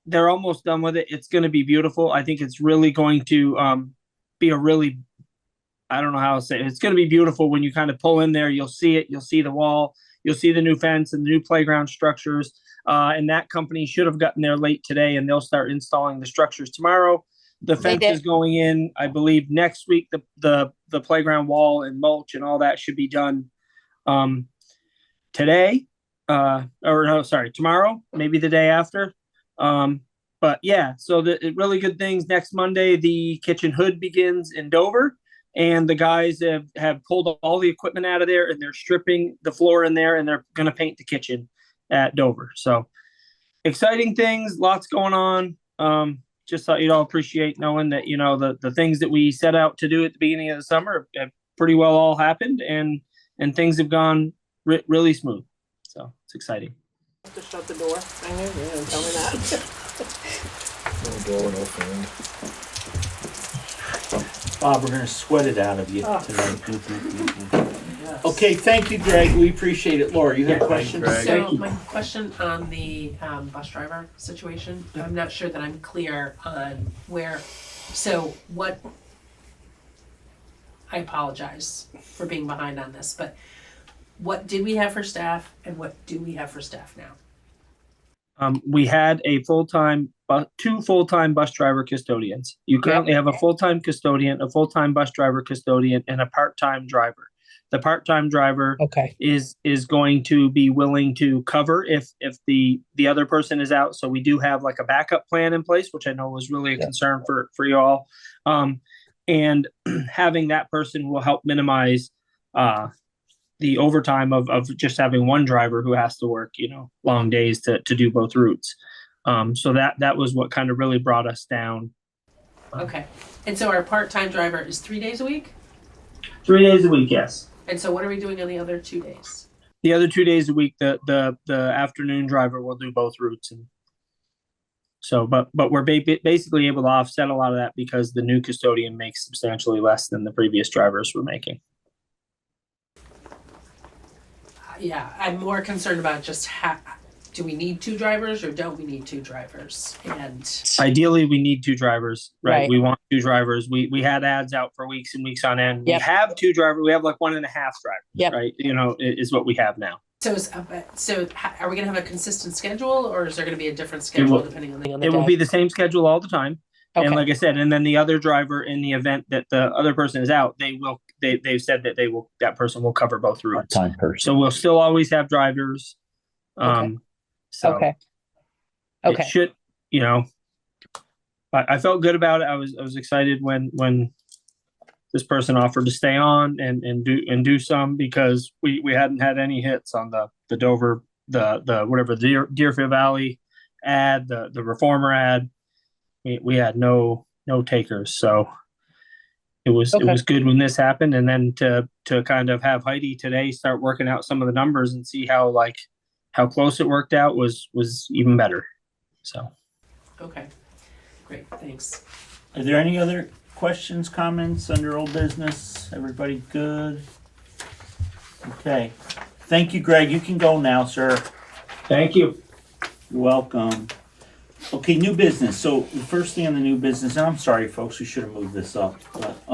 They're almost done with it. It's going to be beautiful. I think it's really going to be a really, I don't know how to say it. It's going to be beautiful when you kind of pull in there. You'll see it. You'll see the wall. You'll see the new fence and the new playground structures. And that company should have gotten there late today, and they'll start installing the structures tomorrow. The fence is going in, I believe, next week. The playground wall and mulch and all that should be done today. Tomorrow, maybe the day after. But yeah, so the really good things. Next Monday, the kitchen hood begins in Dover, and the guys have pulled all the equipment out of there, and they're stripping the floor in there, and they're going to paint the kitchen at Dover. So exciting things, lots going on. Just thought you'd all appreciate knowing that, the things that we set out to do at the beginning of the summer have pretty well all happened, and things have gone really smooth. So it's exciting. To shut the door. I knew you were gonna tell me that. No door, no fan. Bob, we're gonna sweat it out of you tonight. Okay, thank you, Greg. We appreciate it. Laura, you have questions? Greg. So my question on the bus driver situation, I'm not sure that I'm clear on I apologize for being behind on this, but what did we have for staff and what do we have for staff now? We had a two full-time bus driver custodians. You currently have a full-time custodian, a full-time bus driver custodian, and a part-time driver. The part-time driver is going to be willing to cover if the other person is out. So we do have like a backup plan in place, which I know was really a concern for you all. And having that person will help minimize the overtime of just having one driver who has to work, long days to do both routes. So that was what kind of really brought us down. Okay. And so our part-time driver is 3 days a week? 3 days a week, yes. And so what are we doing on the other 2 days? The other 2 days a week, the afternoon driver will do both routes. And so, but we're basically able to offset a lot of that because the new custodian makes substantially less than the previous drivers were making. Yeah, I'm more concerned about just do we need 2 drivers or don't we need 2 drivers? And Ideally, we need 2 drivers, right? Right. We want 2 drivers. We had ads out for weeks and weeks on end. Yep. We have 2 drivers. We have like 1.5 drivers, Yep. right? Is what we have now. so are we gonna have a consistent schedule or is there gonna be a different schedule depending on the It will be the same schedule all the time. Okay. And like I said, and then the other driver, in the event that the other person is out, they've said that that person will cover both routes. Part-time person. So we'll still always have drivers. So Okay. it should, I felt good about it. I was excited when this person offered to stay on and do some because we hadn't had any hits on the Dover, the Deerfield Valley ad, the Reformer ad. We had no no takers. So it was good when this happened, and then to kind of have Heidi today start working out some of the numbers and see how close it worked out was even better. So Okay, great, thanks. Are there any other questions, comments under old business? Everybody good? Okay. Thank you, Greg. You can go now, sir. thank you. You're welcome. Okay, new business. So the first thing on the new business, and I'm sorry, folks, we should have moved this up. But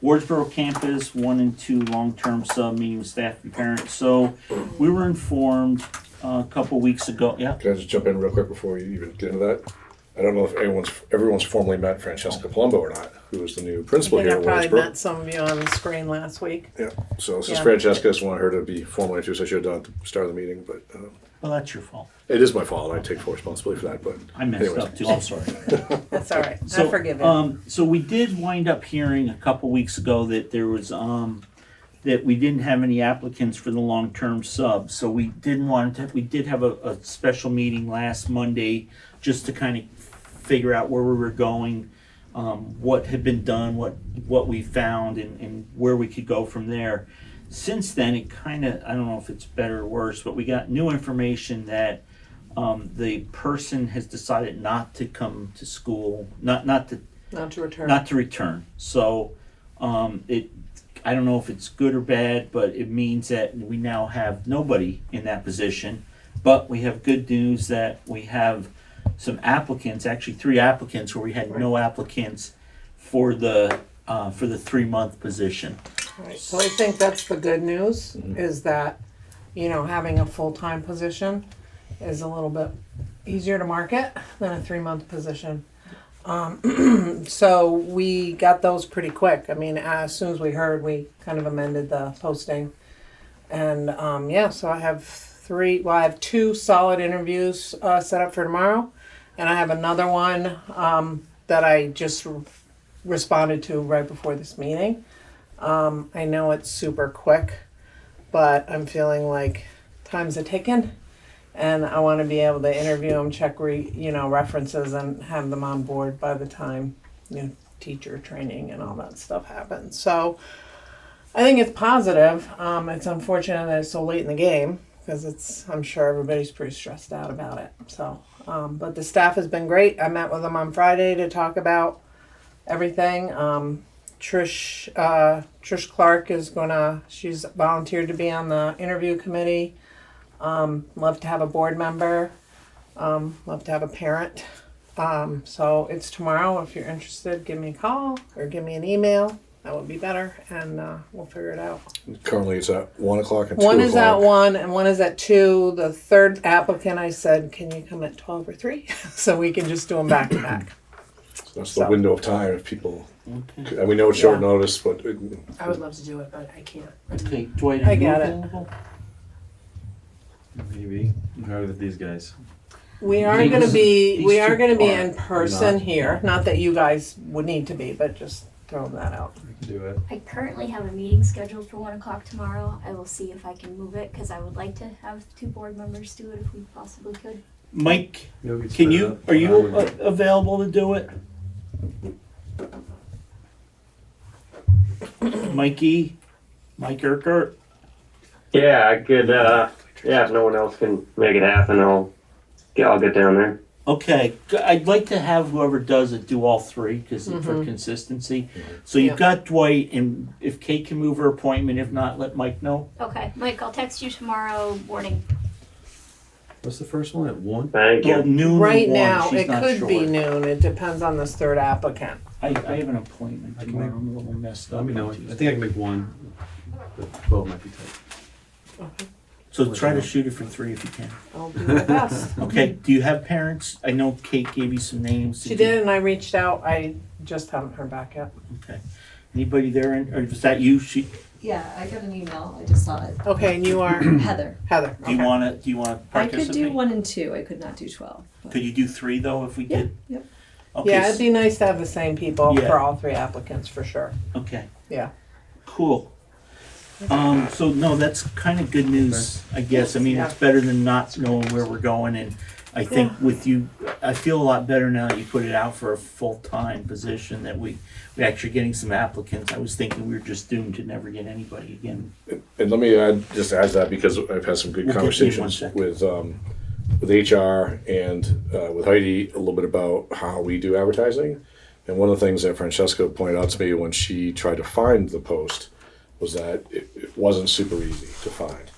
Wardsboro campus 1 and 2 long-term sub meeting with staff and parents. So we were informed a couple weeks ago. Yeah. Can I just jump in real quick before you even get into that? I don't know if everyone's formally met Francesca Palumbo or not, who is the new principal I think here I at probably Wardsboro. met some of you on the screen last week. Yeah, so this is Yeah. Francesca. I just want her to be formally introduced. I should have done it at the start of the meeting, but Well, that's your fault. it is my fault. I take full responsibility for that. But I messed anyways. up too. I'm sorry. That's all right. So, I forgive you. So we did wind up hearing a couple weeks ago that there was that we didn't have any applicants for the long-term sub. So we didn't want to. We did have a special meeting last Monday just to kind of figure out where we were going, what had been done, what we found, and where we could go from there. Since then, it kind of, I don't know if it's better or worse, but we got new information that the person has decided not to come to school, not to return. not to return. So I don't know if it's good or bad, but it means that we now have nobody in that position. But we have good news that we have some applicants, actually 3 applicants, where we had no applicants for the 3-month position. Right. So I think that's the good news, is that, having a full-time position is a little bit easier to market than a 3-month position. So we got those pretty quick. I mean, as soon as we heard, we kind of amended the posting. And so I have 2 solid interviews set up for tomorrow. And I have another one that I just responded to right before this meeting. I know it's super quick, but I'm feeling like time's a ticking, and I want to be able to interview them, check references, and have them on board by the time teacher training and all that stuff happens. So I think it's positive. It's unfortunate that it's so late in the game, because I'm sure everybody's pretty stressed out about it. So, but the staff has been great. I met with them on Friday to talk about everything. Trish Clark she's volunteered to be on the interview committee. Love to have a board member. Love to have a parent. So it's tomorrow. If you're interested, give me a call or give me an email. That would be better, and we'll figure it out. Currently, it's at 1 o'clock and 2 One o'clock. is at 1 and one is at 2. The third applicant, I said, can you come at 12 or 3? So we can just do them back to back. That's the window of time if people. Okay. And we know it's short Yeah. notice, but I would love to do it, but I can't. Okay, Dwight, I are you got it. available? Maybe. How with these guys? We are These- going to be these we are two going to be are. in person Not. here. Not that you guys would need to be, but just throwing that out. We can do it. I currently have a meeting scheduled for 1 o'clock tomorrow. I will see if I can move it, because I would like to have 2 board members do it if we possibly could. Mike, Maybe we can split it you? up. Are you available to do it? Mike Urquhart? Yeah, I could, if no one else can make it happen, I'll get down there. Okay, I'd like to have whoever does it do all 3, because for consistency. So you've got Dwight, and if Kate can move her appointment, if not, let Mike know. Okay, Mike, I'll text you tomorrow morning. What's the first one at 1? Thank Well, you. noon. Right or 1, now, she's it not could sure. be noon. It depends on this third applicant. I have an appointment I can tomorrow. make- I'm a little messed up. Let me know. on I Tuesday. think I can make 1, but 12 might be tight. So try to shoot it for 3 if you can. I'll do my best. Okay. Do you have parents? I know Kate gave you some names. She did, and I reached out. I just haven't heard back yet. Okay. Anybody there? Or was that you? Yeah, I got an email. I just saw it. Okay, and you are Heather. Heather. Do you okay. want to? Do you want to I participate? could do 1 and 2. I could not do 12. but- Could you do 3 though? If we Yeah. did. Yep. Okay. Yeah, it'd be nice to have the same people Yeah. for all 3 applicants for sure. Okay. Yeah. Cool. So no, that's kind of good news, I guess. I mean, Yeah. it's better than not knowing where we're going. And I think with you, I feel a lot better now that you put it out for a full-time position, that we actually getting some applicants. I was thinking we were just doomed to never get anybody again. And let me add to that, because I've had some good We'll get you in one conversations second. with HR and with Heidi a little bit about how we do advertising. And one of the things that Francesca pointed out to me when she tried to find the post was that it wasn't super easy to find.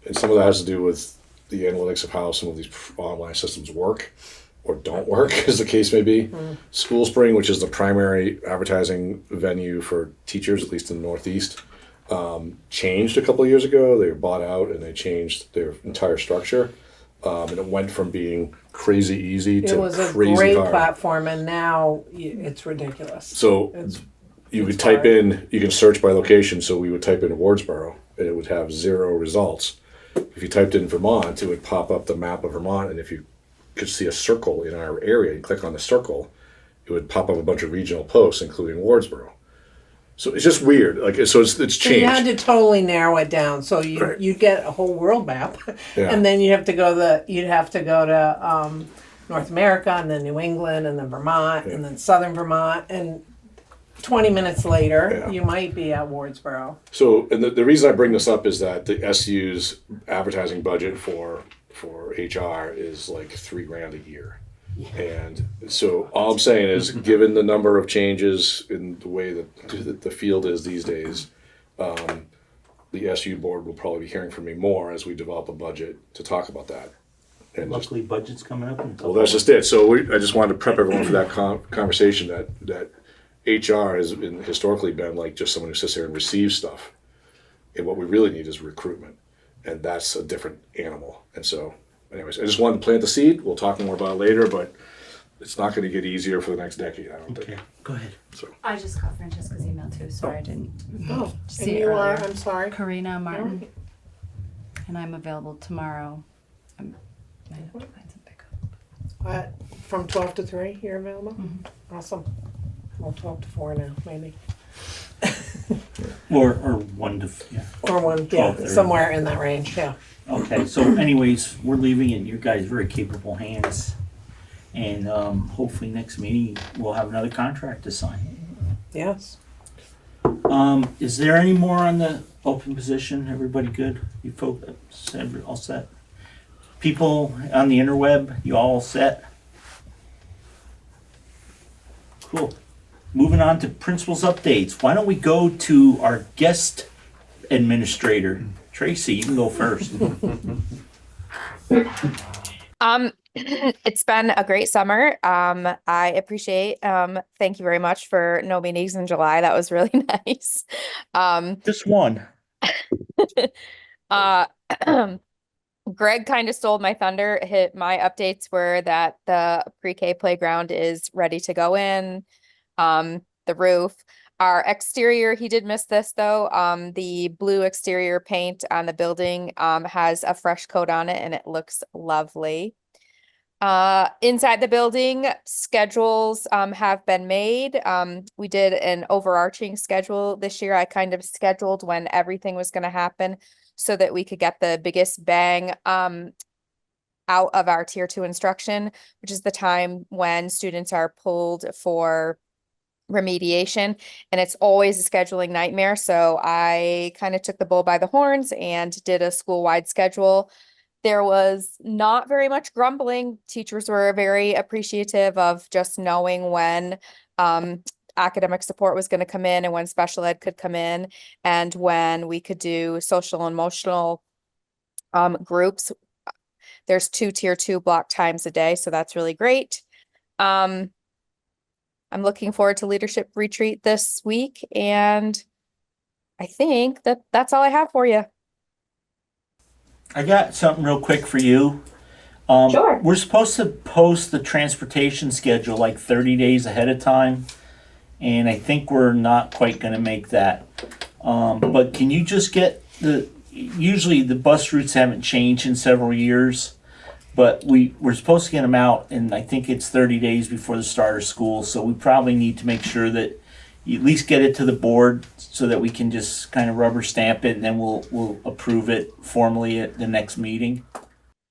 And some of that has to do with the analytics of how some of these online systems work or don't work, as the case may be. School Spring, which is the primary advertising venue for teachers, at least in the Northeast, changed a couple of years ago. They were bought out and they changed their entire structure. And it went from being crazy easy to It was a crazy great hard. platform, and now it's ridiculous. So It's- you it's could type hard. in, you can search by location. So we would type in Wardsboro and it would have 0 results. If you typed in Vermont, it would pop up the map of Vermont. And if you could see a circle in our area and click on the circle, it would pop up a bunch of regional posts, including Wardsboro. So it's just weird. Like, so it's So you had changed. to totally narrow it down. So Right. you'd get a whole world map, Yeah. and then you'd have to go to North America, and then New England, and then Vermont, and then Southern Vermont, and 20 minutes later, Yeah. you might be at Wardsboro. So, and the reason I bring this up is that the SU's advertising budget for HR is like $3,000 a year. And so all I'm saying is, given the number of changes in the way that the field is these days, the SU board will probably be hearing from me more as we develop a budget to talk about that. And just, Luckily, budget's coming up. well, that's just it. So I just wanted to prep everyone for that conversation that HR has historically been like just someone who sits there and receives stuff. And what we really need is recruitment. And that's a different animal. And so, anyways, I just wanted to plant the seed. We'll talk more about it later, but it's not going to get easier for the next decade, I don't Okay, think. go ahead. So, I just got Francesca's email too. Sorry, I didn't Oh, see and it you are, earlier. I'm sorry. Karina Martin, and I'm available tomorrow. I have to find some pickup. From 12 to 3, you're available? Mm-hmm. Awesome. Well, 12 to 4 now, maybe. Or 1 to, yeah. Or 1, 12, yeah, 30. somewhere in that range, yeah. Okay, so anyways, we're leaving it in your guys' very capable hands. And hopefully next meeting, we'll have another contract to sign. Yes. Is there any more on the open position? Everybody good? You folks all set? People on the interweb, you all set? Cool. Moving on to principals updates. Why don't we go to our guest administrator? Tracy, you can go first. It's been a great summer. I appreciate, thank you very much for no meetings in July. That was really nice. Just one. Greg kind of stole my thunder. My updates were that the pre-K playground is ready to go in, the roof. Our exterior, he did miss this though. The blue exterior paint on the building has a fresh coat on it and it looks lovely. Inside the building, schedules have been made. We did an overarching schedule this year. I kind of scheduled when everything was going to happen so that we could get the biggest bang out of our tier 2 instruction, which is the time when students are pulled for remediation, and it's always a scheduling nightmare. So I kind of took the bull by the horns and did a school-wide schedule. There was not very much grumbling. Teachers were very appreciative of just knowing when academic support was going to come in and when special ed could come in and when we could do social and emotional groups. There's 2 tier 2 block times a day, so that's really great. I'm looking forward to leadership retreat this week, and I think that's all I have for you. I got something real quick for you. Sure. We're supposed to post the transportation schedule like 30 days ahead of time, and I think we're not quite going to make that. But can you just get usually the bus routes haven't changed in several years, but we're supposed to get them out, and I think it's 30 days before the start of school, so we probably need to make sure that you at least get it to the board so that we can just kind of rubber stamp it, and then we'll approve it formally at the next meeting.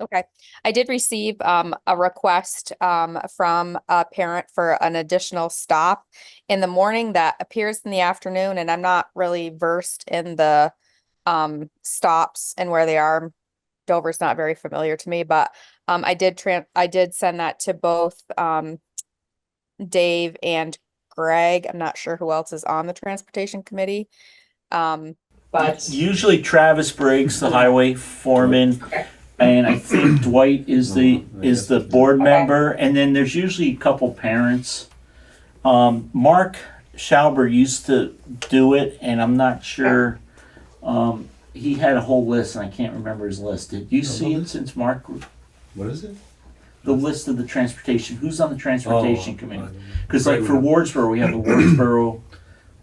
Okay, I did receive a request from a parent for an additional stop in the morning that appears in the afternoon, and I'm not really versed in the stops and where they are. Dover's not very familiar to me, but I did send that to both Dave and Greg. I'm not sure who else is on the transportation committee. But Usually Travis Briggs, the highway foreman, and I think Dwight is the board member, and then there's usually a couple parents. Mark Schauber used to do it, and I'm not sure. He had a whole list, and I can't remember his list. Did you see it since Mark? What is it? The list of the transportation. Who's on the transportation committee? Because like for Wardsboro, we have the Wardsboro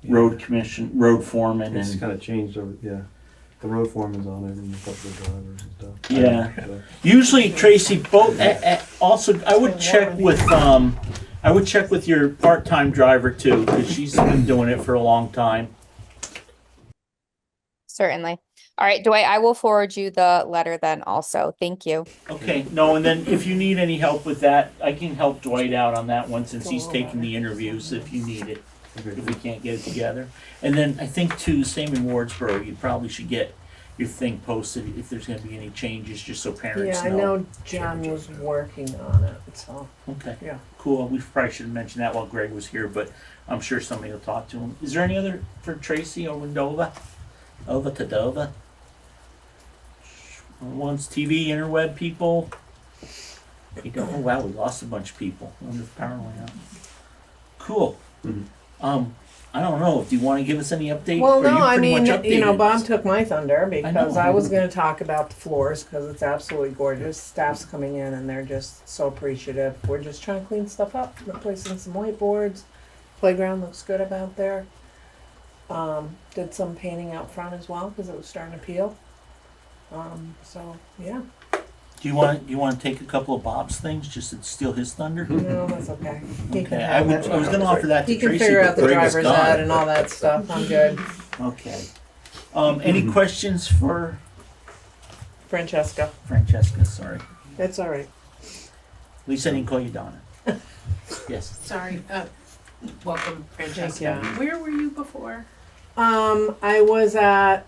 Road Commission, road foreman, It's and kind of changed over, yeah. The road foreman's on it and a couple of drivers and stuff. yeah. So, Usually, Tracy, both. Also, I would check with your part-time driver too, because she's been doing it for a long time. certainly. All right, Dwight, I will forward you the letter then also. Thank you. Okay, no, and then if you need any help with that, I can help Dwight out on that one since he's taking the interviews if you need it, if we can't get it together. And then I think too, same in Wardsboro, you probably should get your thing posted if there's gonna be any changes, just so parents Yeah, I know. know John was working on it, so, Okay, yeah. cool. We probably should have mentioned that while Greg was here, but I'm sure somebody will talk to him. Is there any other for Tracy or Windova? Over to Dover? Once TV, interweb people. You don't, oh wow, we lost a bunch of people. I wonder if power went out. Cool. I don't know. Do you want to give us any update? Well, Or you no, I pretty mean, much you know, updated Bob us? took my thunder because know. I was gonna talk about the floors, cause it's absolutely gorgeous. Staff's coming in and they're just so appreciative. We're just trying to clean stuff up, replacing some whiteboards. Playground looks good about there. Did some painting out front as well, cause it was starting to peel. So, yeah, Do you want to take a couple of Bob's things just to steal his thunder? no, that's okay. He can Okay, have I it. was going to offer that to He can Tracy, figure but out the Greg is driver's gone. ed and all that stuff. I'm good. Okay. Any questions for Francesca, Francesca? Sorry. it's all right. At least I didn't call you Donna. Yes. Sorry, welcome Francesca. you. Where were you before? I was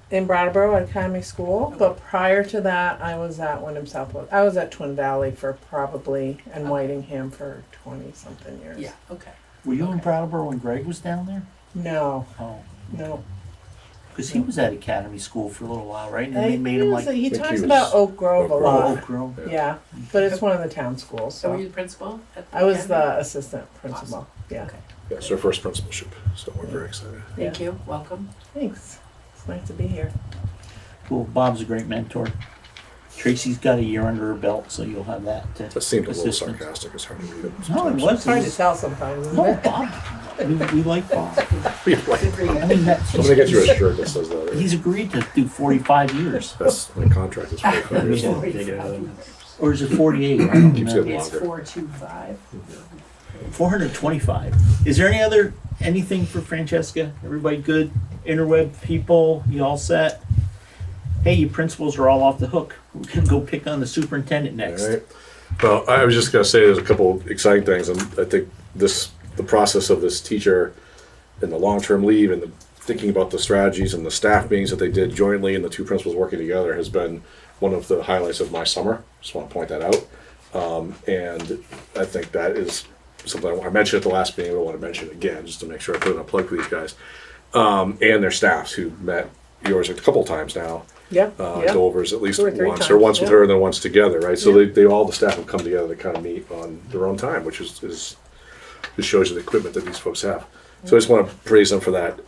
in Brattleboro at Academy School, but prior to that, I was at Wyndham Southwood. I was at Twin Valley for probably, and Whitingham for 20-something years. Yeah, okay. Were you in Brattleboro when Greg was down there? No, Oh. no. Because he was at Academy School for a little while, right? And then they made him like He think talks he was about Oak Grove a Oak Grove. lot. Oak Grove. Yeah, but it's one of the town schools, So were you so. the principal at the I was academy? the assistant principal, yeah. Okay. Yeah, it's our first principalship, so we're very excited. Thank you, welcome. Thanks. It's nice to be here. Cool. Bob's a great mentor. Tracy's got a year under her belt, so you'll have that. That seemed a little assistance. sarcastic, it's hard to read it. No, it sometimes. was. It's hard to tell sometimes, isn't No, it? Bob. We like Bob. Yeah, like, I mean, I'm gonna get you a shirt that says that. he's agreed to do 45 years. That's, my contract is 45 years long. take it out of them. Or is it 48? I don't Keeps know. getting It's longer. 425. 425. Is there anything for Francesca? Everybody good? Interweb people, you all set? Hey, you principals are all off the hook. We can go pick on the superintendent next. All right. Well, I was just gonna say there's a couple exciting things, and I think the process of this teacher and the long-term leave and the thinking about the strategies and the staff meetings that they did jointly and the two principals working together has been one of the highlights of my summer. Just want to point that out. And I think that is something I mentioned at the last meeting, but I want to mention again, just to make sure I put in a plug for these guys. And their staffs who met yours a couple times now. Yeah, Dover's at least 2 or 3 once, times, or once with yeah. her and then once together, right? So Yeah. they all the staff have come together to kind of meet on their own time, which is just shows you the equipment that these folks have. So I just want to praise them for that.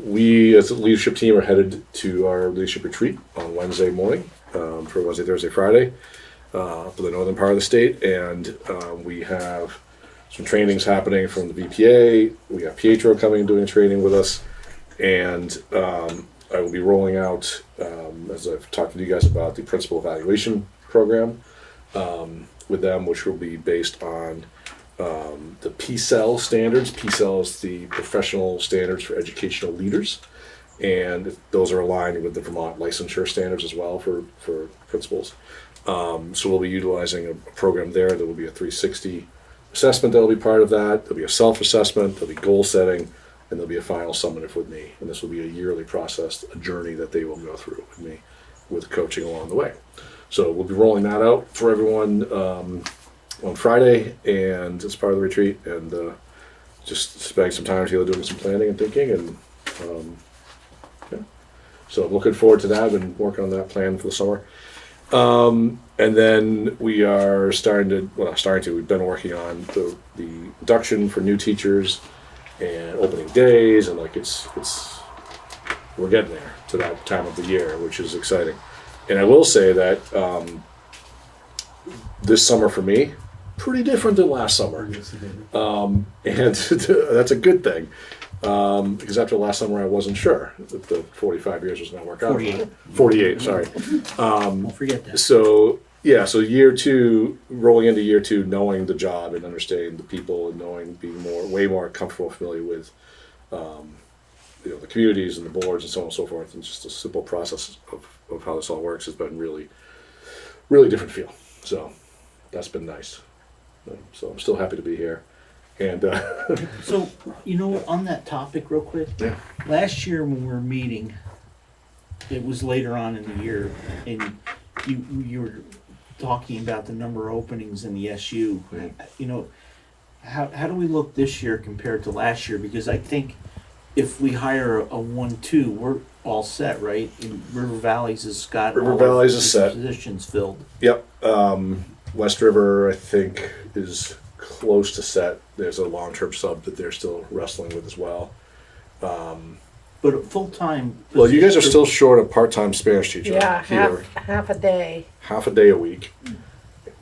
We as a leadership team are headed to our leadership retreat on Wednesday morning for Wednesday, Thursday, Friday for the northern part of the state, and we have some trainings happening from the VPA. We got Pietro coming and doing training with us, and I will be rolling out, as I've talked to you guys about, the principal evaluation program with them, which will be based on the PCEL standards. PCEL is the professional standards for educational leaders, and those are aligned with the Vermont licensure standards as well for principals. So we'll be utilizing a program there. There will be a 360 assessment that will be part of that. There'll be a self-assessment, there'll be goal setting, and there'll be a final summative with me. And this will be a yearly process, a journey that they will go through with me, with coaching along the way. So we'll be rolling that out for everyone on Friday, and as part of the retreat, and just spending some time together doing some planning and thinking, and yeah. So I'm looking forward to that. I've been working on that plan for the summer. And then we are we've been working on the induction for new teachers and opening days, and like we're getting there to that time of the year, which is exciting. And I will say that this summer for me, pretty different than last summer. And that's a good thing. Because after last summer, I wasn't sure that the 45 years was going to work out. 48, sorry. Don't forget that. So year two, rolling into year two, knowing the job and understanding the people and being way more comfortable, familiar with, the communities and the boards and so on and so forth, and just a simple process of how this all works has been really, really different feel. So that's been nice. So I'm still happy to be here. And So, on that topic real quick, yeah. last year when we were meeting, it was later on in the year, and you were talking about the number of openings in the SU. Right. How do we look this year compared to last year? Because I think if we hire a 1-2, we're all set, right? And River Valley's has got River all Valley's of is its set. positions filled. Yep. West River, I think, is close to set. There's a long-term sub that they're still wrestling with as well. But full-time. Well, you guys are still short a part-time Spanish teacher. Yeah, here. half a day. Half a day a week.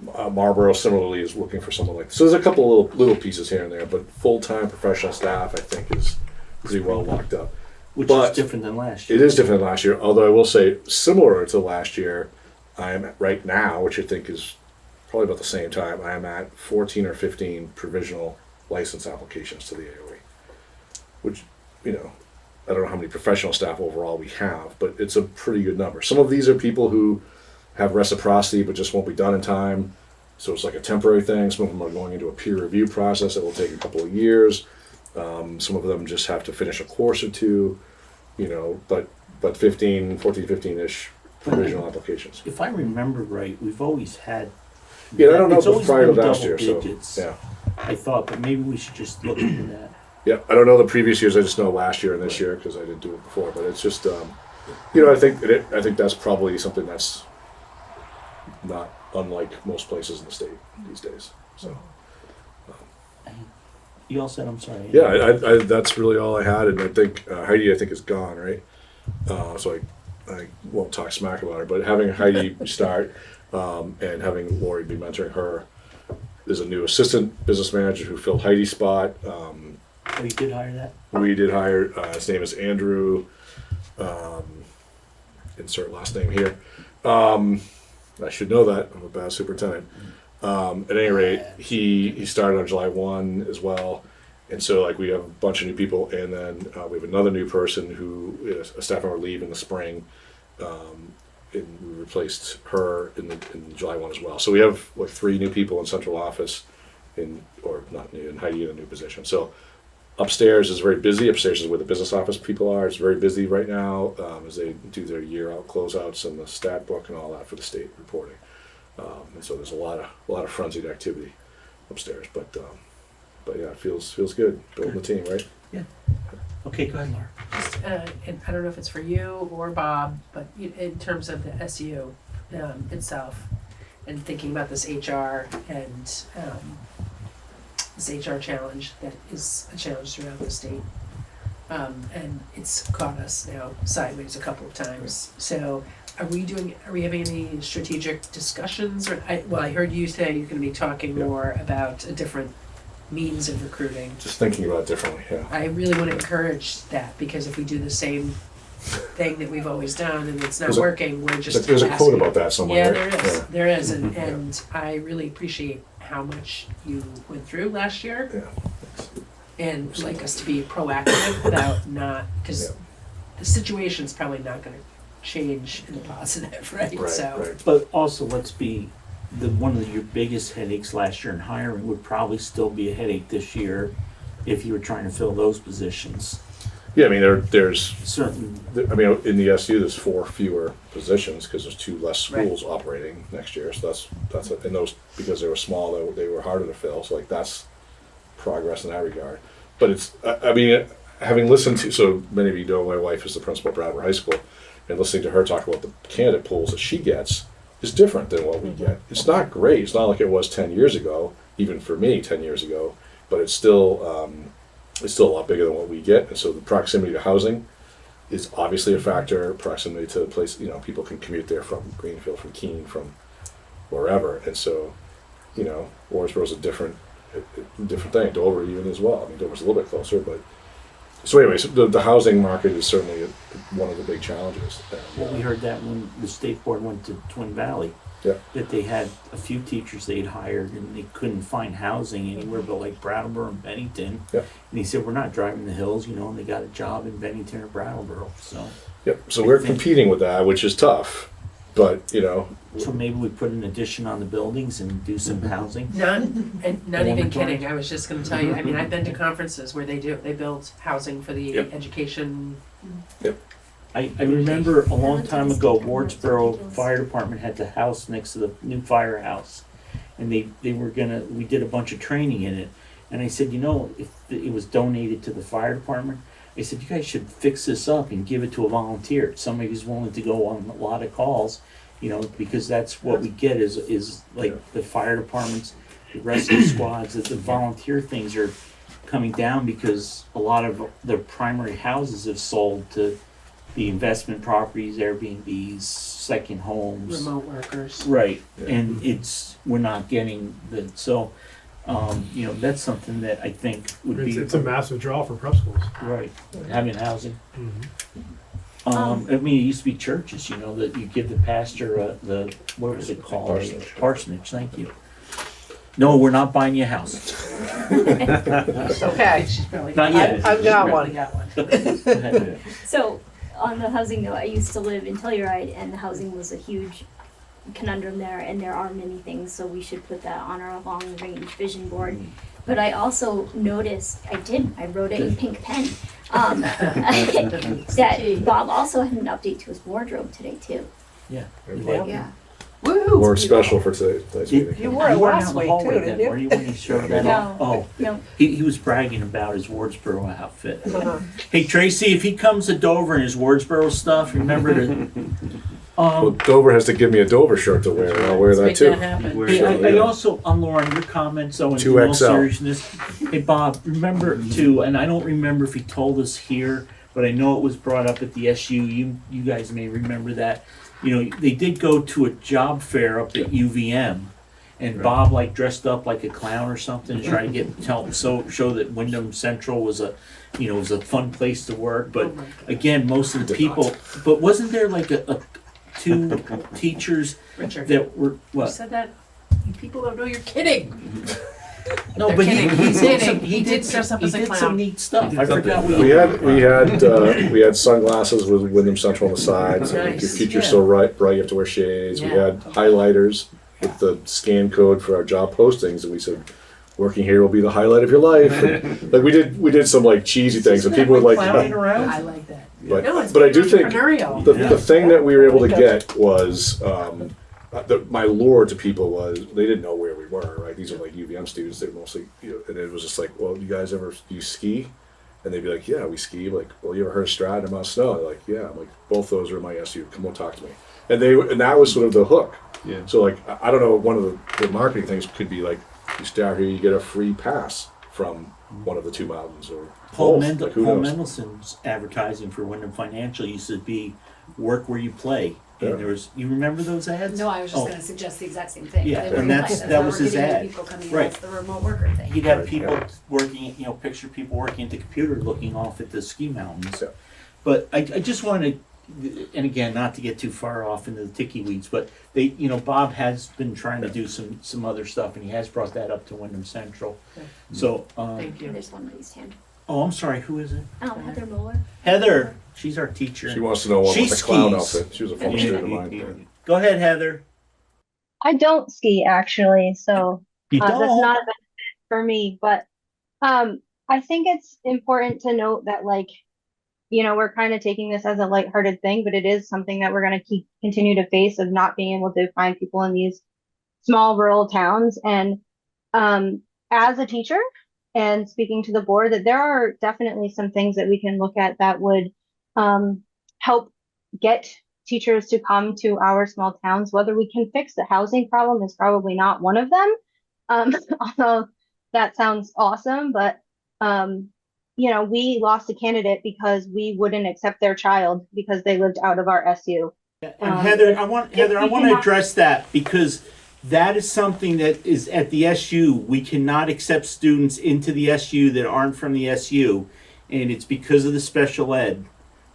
Marlboro similarly is looking for someone like this. So there's a couple little pieces here and there, but full-time professional staff I think is pretty well locked up. Which But is different than last year. It is different than last year, although I will say similar to last year, I am right now, which I think is probably about the same time, I am at 14 or 15 provisional license applications to the AOE, which, I don't know how many professional staff overall we have, but it's a pretty good number. Some of these are people who have reciprocity but just won't be done in time, so it's like a temporary thing. Some of them are going into a peer review process that will take a couple of years. Some of them just have to finish a course or two, but 14-15-ish provisional applications. If I remember right, we've always had. Yeah, I don't know it's if always prior to been last double year, digits, so, yeah. I thought, but maybe we should just look into that. Yeah, I don't know the previous years, I just know last year and this year because I didn't do it before, but it's just, I think that's probably something that's not unlike most places in the state these days, so. You all said, I'm sorry. Yeah, I that's really all I had, and I think Heidi, is gone, right? So I won't talk smack about her, but having Heidi start and having Lori be mentoring her. There's a new assistant business manager who filled Heidi's spot. Oh, you did hire that? We did hire, his name is Andrew, insert last name here. I should know that, I'm a bad superintendent. At any rate, he started on July 1 as well. And so we have a bunch of new people, and then we have another new person who is a staff member leave in the spring. And we replaced her in July 1 as well. So we have 3 new people in central office, and Heidi in a new position. So upstairs is very busy. Upstairs is where the business office people are. It's very busy right now as they do their year-out closeouts and the stat book and all that for the state reporting. And so there's a lot of frenzied activity upstairs. But yeah, it feels good building the team, right? Yeah. Okay, go ahead, Laura. And I don't know if it's for you or Bob, but in terms of the SU itself, and thinking about this HR and this HR challenge that is a challenge throughout the state, and it's caught us now sideways a couple of times. So, are we having any strategic discussions? I heard you say you're going to be talking more about a different means of recruiting. Just thinking about it differently, yeah. I really want to encourage that, because if we do the same thing that we've always done and it's not working, we're just There's a quote about that somewhere. Yeah, right? there is, and I really appreciate how much you went through last year. Yeah. And like us to be proactive because the situation's probably not going to change in the positive, right? Right, So, right. But also, let's be, one of your biggest headaches last year in hiring would probably still be a headache this year if you were trying to fill those positions. Yeah, I mean, there's, Certain, I mean, in the SU, there's 4 fewer positions because there's 2 less Right. schools operating next year. So that's and those, because they were small, they were harder to fill. So like that's progress in that regard. But it's, I mean, having listened to, so many of you know my wife is the principal at Brattleboro High School, and listening to her talk about the candidate pools that she gets is different than what we get. It's not great. It's not like it was 10 years ago, even for me 10 years ago, but it's still a lot bigger than what we get. And so the proximity to housing is obviously a factor. Proximity to the place, you know, people can commute there from Greenfield, from Keene, from wherever. And so, you know, Wardsboro's a different thing. Dover even as well. I mean, Dover's a little bit closer, but so anyways, the housing market is certainly one of the big challenges. well, we heard that when the state board went to Twin Valley, Yeah. that they had a few teachers they'd hired and they couldn't find housing anywhere but like Brattleboro and Bennington. Yeah. And he said, we're not driving the hills, you know, and they got a job in Bennington or Brattleboro, so. Yep. So we're competing with that, which is tough. But you know, So maybe we put an addition on the buildings and do some housing. not even Dormitory. kidding. I was just going to tell you. I mean, I've been to conferences where they build housing for the Yep. education. I remember a long time ago, Wardsboro Fire Department had the house next to the new firehouse. And they were we did a bunch of training in it. And I said, you know, if it was donated to the fire department, I said, you guys should fix this up and give it to a volunteer. Somebody who's willing to go on a lot of calls, you know, because that's what we get is like the fire departments, the rescue squads, that the volunteer things are coming down because a lot of the primary houses have sold to the investment properties, Airbnbs, second homes. Remote workers. Right, Yeah. and we're not getting so, you know, that's something that I think would be. It's a massive draw for prep schools. Right, having housing. Mm-hmm. I mean, it used to be churches, you know, that you give the pastor what was it called? Parsonage, thank you. No, we're not buying you a house. Okay, She's probably Not yet. I've got one. got one. Go ahead. So, on the housing note, I used to live in Telluride, and the housing was a huge conundrum there, and there are many things, so we should put that on our long-range vision board. But I also noticed, I wrote it in pink pen, that Bob also had an update to his wardrobe today, too. Yeah. Yeah. Woo! more special for today's meeting. You wore it weren't last out in the week hallway too, then, didn't you? were you, when he showed that No. off? Oh, No, he was bragging about his Wardsboro outfit. Uh-huh. Hey Tracy, if he comes to Dover in his Wardsboro stuff, remember to, Well, Dover has to give me a Dover shirt to wear, and I'll wear that Make too. that happen. Where- hey, I yeah. also, Lauren, your comments, so in all 2XL. seriousness, hey Bob, remember too, and I don't remember if he told us here, but I know it was brought up at the SU, you guys may remember that. You know, they did go to a job fair up at UVM, and Right. Bob like dressed up like a clown or something to try to show that Wyndham Central was was a fun place to work. But again, most of the people, but wasn't there like a two teachers Richard, that were you what? said that. You people don't know you're kidding. No, They're but kidding. He's did kidding. some, He did dress up he as a did clown. some neat stuff. I forgot We had sunglasses with Wyndham Central on the side, so Nice, your future's yeah. so bright you have to wear shades. We Yeah. had highlighters with the scan code for our job postings, and we said, "Working here will be the highlight of your life." And, like we did some like cheesy things, and people would like. clowning around. I like that. But No, it's but I do think entrepreneurial. the thing that we were able to get was my lure to people was they didn't know where we were, right? These are like UVM students. They were mostly, and it was just like, well, you guys do you ski? And they'd be like, yeah, we ski. Like, well, you ever heard of Strad and Mount Snow? They're like, yeah. I'm like, both those are in my SU. Come on, talk to me. And that was sort of the hook. Yeah. So like, I don't know, one of the marketing things could be like, you start here, you get a free pass from one of the two mountains or Paul both. Like, who Paul knows? Mendelssohn's advertising for Wyndham Financial used to be work where you play. Yeah. And there was, you remember those ads? No, I was just Oh. going to suggest the exact same thing. Yeah, They were and like, that how was we're his getting the ad. People coming in, Right. that's the remote worker thing. He'd have Right, people yeah. working, picture people working at the computer looking off at the ski mountains. Yeah. But I just wanted, and again, not to get too far off into the ticky weeds, but Bob has been trying to do some other stuff, and he has brought that up to Wyndham Central. Okay. So, Thank you. there's one raised hand. Oh, I'm sorry, who is it? Heather Mueller. Heather, she's our teacher. She wants to know what She was the clown skis. outfit. She was a former student of mine. Go ahead, Heather. I don't ski actually, so You that's don't? not a benefit for me. But I think it's important to note that, like, we're kind of taking this as a lighthearted thing, but it is something that we're going to continue to face, of not being able to find people in these small rural towns. And as a teacher, and speaking to the board, that there are definitely some things that we can look at that would help get teachers to come to our small towns. Whether we can fix the housing problem is probably not one of them. Although that sounds awesome, but we lost a candidate because we wouldn't accept their child because they lived out of our SU. And Heather, I want to address that, because that is something that is at the SU. We cannot accept students into the SU that aren't from the SU, and it's because of the special ed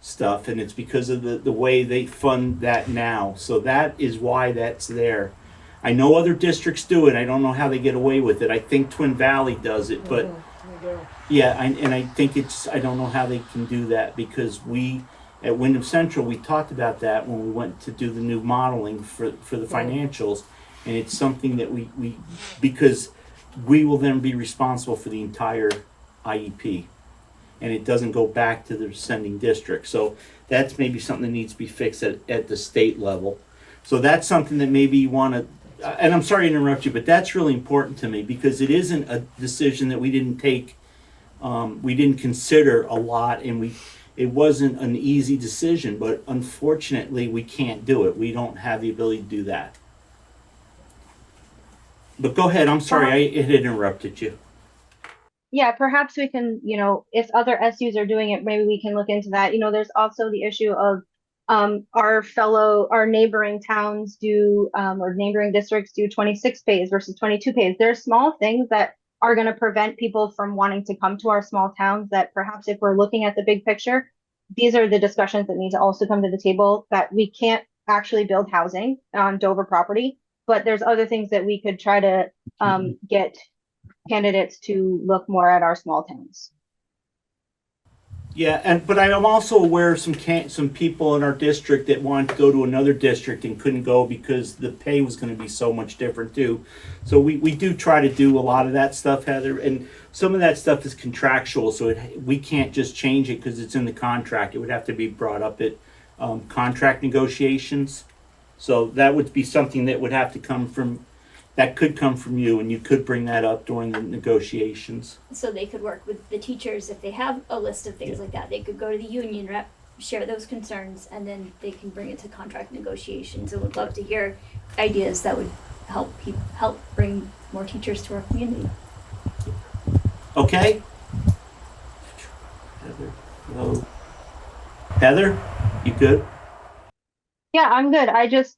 stuff, and it's because of the way they fund that now. So that is why that's there. I know other districts do it. I don't know how they get away with it. I think Twin Valley does it, but yeah, I think I don't know how they can do that, because we at Wyndham Central, we talked about that when we went to do the new modeling for the financials, and it's something that we because we will then be responsible for the entire IEP, and it doesn't go back to the sending district. So that's maybe something that needs to be fixed at the state level. So that's something that maybe you want to, and I'm sorry to interrupt you, but that's really important to me, because it isn't a decision that we didn't take, we didn't consider a lot, and it wasn't an easy decision, but unfortunately we can't do it. We don't have the ability to do that. But go ahead, I'm sorry, I had interrupted you. Yeah, perhaps we can, if other SUs are doing it, maybe we can look into that. There's also the issue of our neighboring towns or neighboring districts do 26 pays versus 22 pays. There are small things that are going to prevent people from wanting to come to our small towns, that perhaps if we're looking at the big picture, these are the discussions that need to also come to the table, that we can't actually build housing on Dover property, but there's other things that we could try to get candidates to look more at our small towns. Yeah, but I am also aware of some people in our district that wanted to go to another district and couldn't go because the pay was going to be so much different too. So we do try to do a lot of that stuff, Heather, and some of that stuff is contractual, so we can't just change it because it's in the contract. It would have to be brought up at contract negotiations. So that would be something that would have to could come from you, and you could bring that up during the negotiations. So they could work with the teachers if they have a list of things like that. They could go to the union rep, share those concerns, and then they can bring it to contract negotiations. And would love to hear ideas that would help bring more teachers to our community. Okay. Heather, hello. Heather, you good? Yeah, I'm good. I just,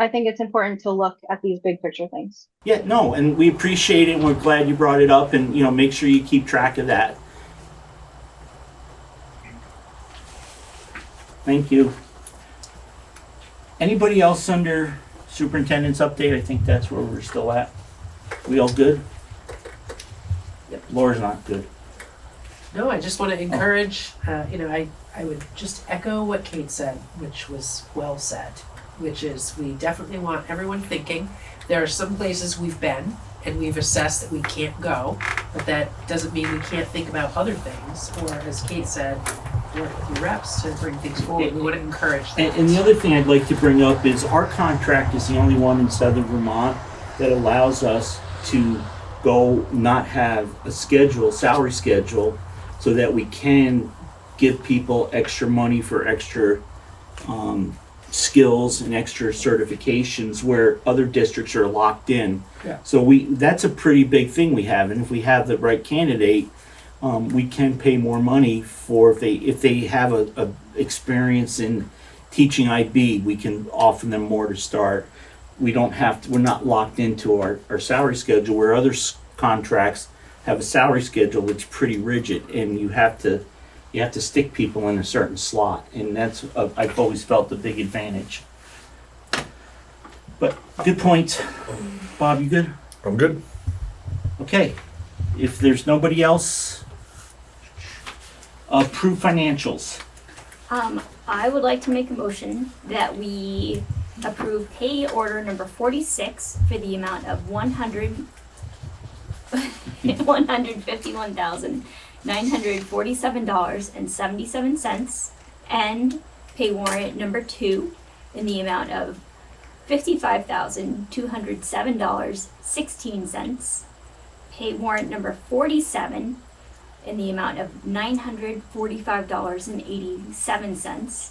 I think it's important to look at these big picture things. Yeah, no, and we appreciate it, and we're glad you brought it up, and make sure you keep track of that. Thank you. Anybody else under superintendent's update? I think that's where we're still at. We all good? Yep. Laura's not good. No, I just want to encourage, I would just echo what Kate said, which was well said, which is we definitely want everyone thinking. There are some places we've been and we've assessed that we can't go, but that doesn't mean we can't think about other things, or as Kate said, work with your reps to bring things forward. We want to encourage that. And the other thing I'd like to bring up is our contract is the only one in Southern Vermont that allows us to go not have a salary schedule, so that we can give people extra money for extra skills and extra certifications, where other districts are locked in. Yeah. So that's a pretty big thing we have, and if we have the right candidate, we can pay more money for if they have a experience in teaching IB, we can offer them more to start. We're not locked into our salary schedule, where other contracts have a salary schedule that's pretty rigid, and you have to stick people in a certain slot, and that's I've always felt a big advantage. But good point. Bob, you good? I'm good. Okay. If there's nobody else, Approve financials. I would like to make a motion that we approve pay order number 46 for the amount of $151,947.77 and pay warrant number 2 in the amount of $55,207.16. Pay warrant number 47 in the amount of $945.87.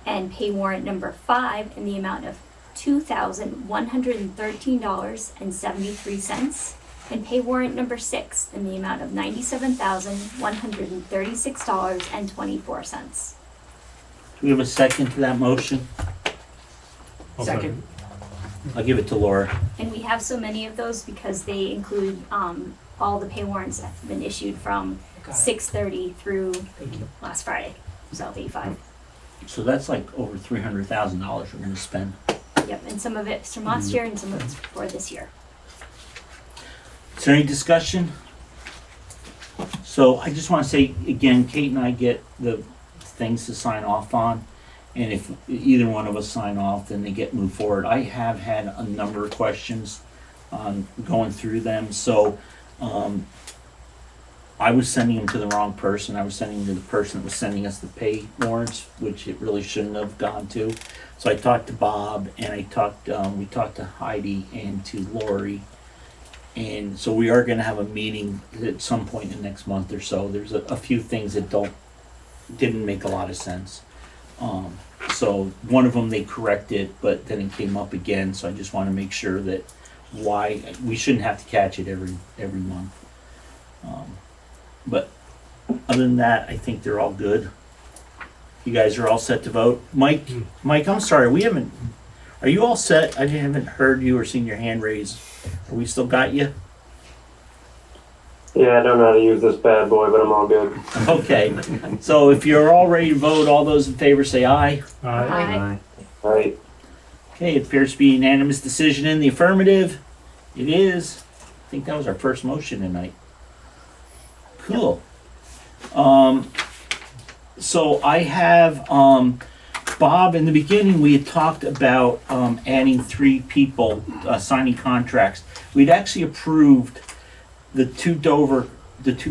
And pay warrant number 5 in the amount of $2,113.73. And pay warrant number 6 in the amount of $97,136.24. Do we have a second to that motion? I'll Second. I'll give it to Laura. And we have so many of those because they include all the pay warrants that have been issued from Got it. 6:30 through Thank you. last Friday. So 85. So that's like over $300,000 we're gonna spend. Yep, and some of it's from last year and some of it's for this year. Is there any discussion? So I just wanna say, again, Kate and I get the things to sign off on. And if either one of us sign off, then they get moved forward. I have had a number of questions on going through them, so, I was sending them to the wrong person. I was sending them to the person that was sending us the pay warrants, which it really shouldn't have gone to. So I talked to Bob and we talked to Heidi and to Lori. And so we are gonna have a meeting at some point in the next month or so. There's a few things that didn't make a lot of sense. So one of them they corrected, but then it came up again, so I just wanna make sure that we shouldn't have to catch it every month. But other than that, I think they're all good. You guys are all set to vote. Mike, I'm sorry, are you all set? I haven't heard you or seen your hand raised. Are we still got you? Yeah, I don't know how to use this bad boy, but I'm all good. Okay, so if you're all ready to vote, all those in favor say aye. Aye. All right. Okay, it appears to be a unanimous decision in the affirmative. It is. I think that was our first motion tonight. Cool. So I have, Bob, in the beginning, we had talked about, adding 3 people, signing contracts. We'd actually approved the two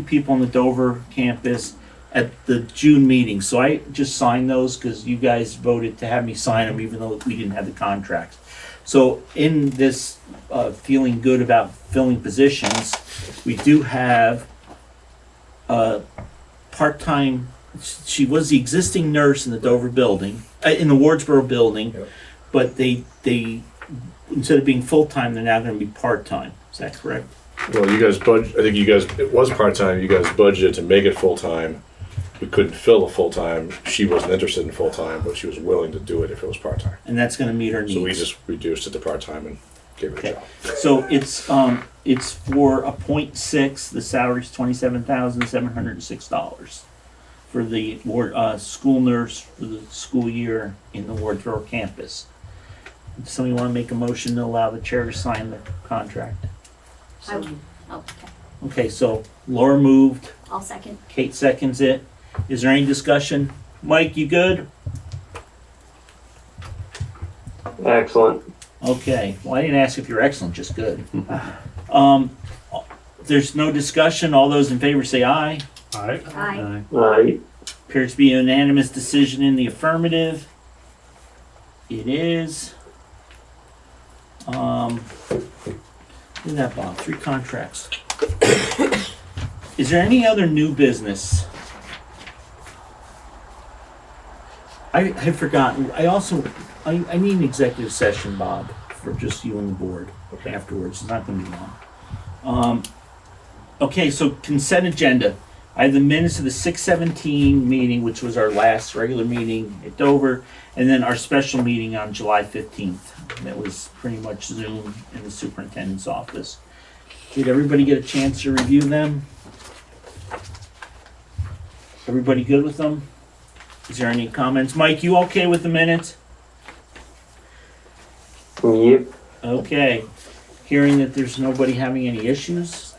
people on the Dover campus at the June meeting. So I just signed those because you guys voted to have me sign them even though we didn't have the contracts. So in this, feeling good about filling positions, we do have part-time, she was the existing nurse in the Dover building, in the Wardsboro building, Yep. but they instead of being full-time, they're now gonna be part-time. Is that correct? Well, it was part-time, you guys budgeted to make it full-time. We couldn't fill a full-time, she wasn't interested in full-time, but she was willing to do it if it was part-time. And that's gonna meet her needs. So we just reduced it to part-time and gave her a Okay. job. So it's for a .6, the salary's $27,706 for the school nurse for the school year in the Wardsboro campus. Does somebody wanna make a motion to allow the chair to sign the contract? Okay. Okay, so Laura moved, I'll second. Kate seconds it. Is there any discussion? Mike, you good? Excellent. Okay, well, I didn't ask if you're excellent, just good. There's no discussion, all those in favor say aye. Aye. Aye. All right. Appears to be a unanimous decision in the affirmative. It is. Look at that, Bob, 3 contracts. Is there any other new business? I had forgotten, I need an executive session, Bob, for just you and the board afterwards, it's not gonna be long. Okay, so consent agenda. I have the minutes of the 6/17 meeting, which was our last regular meeting at Dover, and then our special meeting on July 15th. That was pretty much Zoom in the superintendent's office. Did everybody get a chance to review them? Everybody good with them? Is there any comments? Mike, you okay with the minutes? Yep. Okay. Hearing that there's nobody having any issues,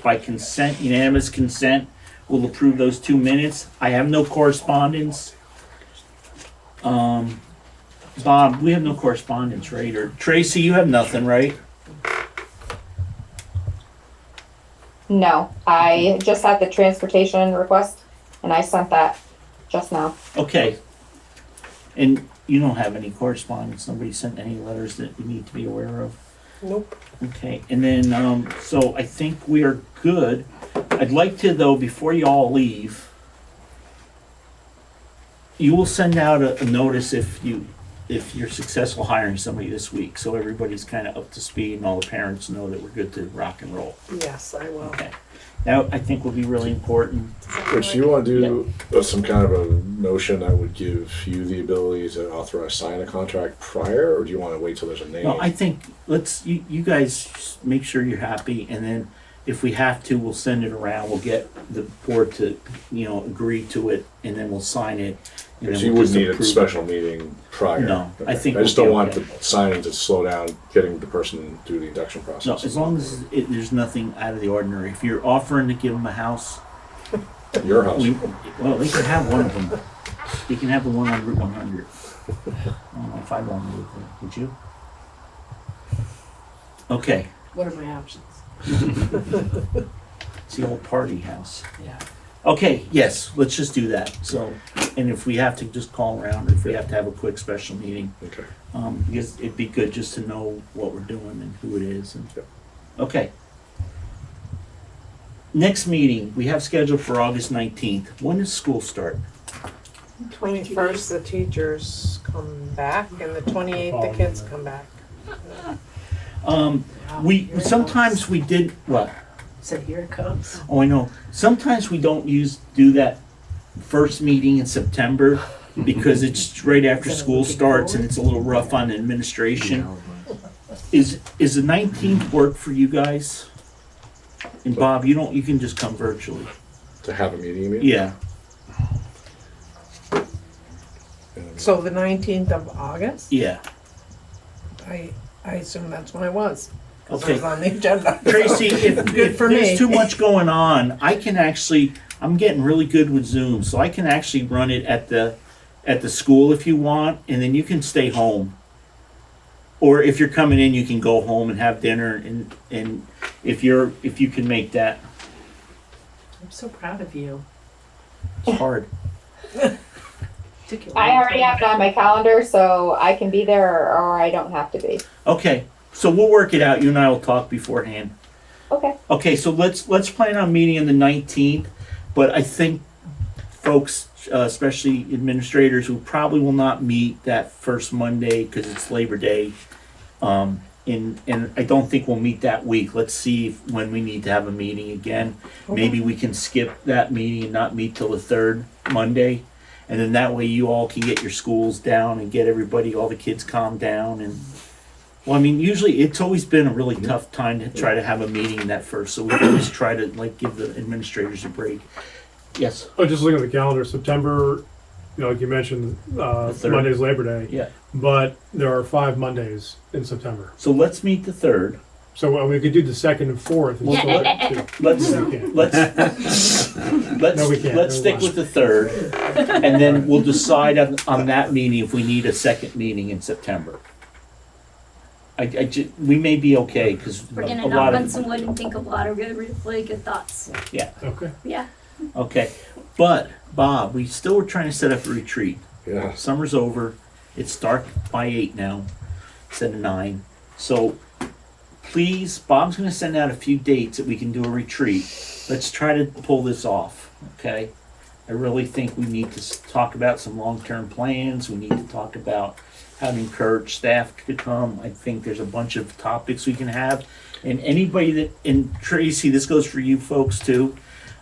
by consent, unanimous consent, we'll approve those 2 minutes. I have no correspondence. Bob, we have no correspondence, right? Or Tracy, you have nothing, right? No, I just had the transportation request and I sent that just now. Okay. And you don't have any correspondence? Nobody sent any letters that we need to be aware of? Nope. Okay, and then, so I think we are good. I'd like to, though, before you all leave, you will send out a notice if you're successful hiring somebody this week, so everybody's kind of up to speed and all the parents know that we're good to rock and roll. Yes, I will. Okay. That, I think, will be really important. Which you want to do some kind of a motion that would give you the ability to authorize sign a contract prior, or do you want to wait till there's a name? No, I think, you guys just make sure you're happy, and then if we have to, we'll send it around, we'll get the board to, agree to it, and then we'll sign it. And Because then you we'll wouldn't just need a approve it. special meeting prior. No, I think I just we'll don't be want okay. the signing to slow down getting the person through the induction process. No, as long as there's nothing out of the ordinary. If you're offering to give them a house, Your house. well, they can have one of them. They can have the one on Route 100. I don't know if I'd want to live there. Would you? Okay, What are my options? it's the old party house. Yeah. Okay, yes, let's just do that. So, and if we have to just call around, or if we have to have a quick special meeting, Okay. because it'd be good just to know what we're doing and who it is. And, Yep. okay. Next meeting we have scheduled for August 19th. When does school start? 21st, the teachers come back, and the 28th, the kids come back. We sometimes we did what? So here it comes. Oh, I know. Sometimes we don't do that first meeting in September because it's right after school starts and it's a little rough on administration. Is the 19th work for you guys? And Bob, you can just come virtually. To have a meeting, you mean? Yeah. So the 19th of August? Yeah. I assume that's when it was. Because Okay. it was on the agenda. Tracy, if for there's me. too much going on, I'm getting really good with Zoom, so I can actually run it at the school if you want, and then you can stay home. Or if you're coming in, you can go home and have dinner, and if you can make that, I'm so proud of you. it's hard. Took you a I long already time. have it on my calendar, so I can be there or I don't have to be. Okay, so we'll work it out. You and I will talk beforehand. Okay. Okay, so let's plan on meeting on the 19th, but I think folks, especially administrators, who probably will not meet that first Monday because it's Labor Day, and I don't think we'll meet that week. Let's see when we need to have a meeting again. Maybe we can skip that meeting and not meet till the third Monday, and then that way you all can get your schools down and get all the kids calmed down. And well, I mean, usually it's always been a really tough time to try to have a meeting that first, so we always try to give the administrators a break. Yes. Oh, just looking at the calendar, September, like you mentioned, third. Monday's Labor Day. Yeah. But there are 5 Mondays in September. So let's meet the third. So we could do the 2nd and 4th. And Yeah. let's No, we can't. Let's stick with the third, and then we'll decide on that meeting if we need a second meeting in September. We may be okay because We're a gonna lot knock on of some wood and think of a lot of really good thoughts. yeah. Okay. Yeah. Okay, but Bob, we still were trying to set up a retreat. Yeah. Summer's over. It's dark by 8 now, instead of 9. So please, Bob's going to send out a few dates that we can do a retreat. Let's try to pull this off, okay? I really think we need to talk about some long-term plans. We need to talk about how to encourage staff to come. I think there's a bunch of topics we can have. And anybody that, and Tracy, this goes for you folks too,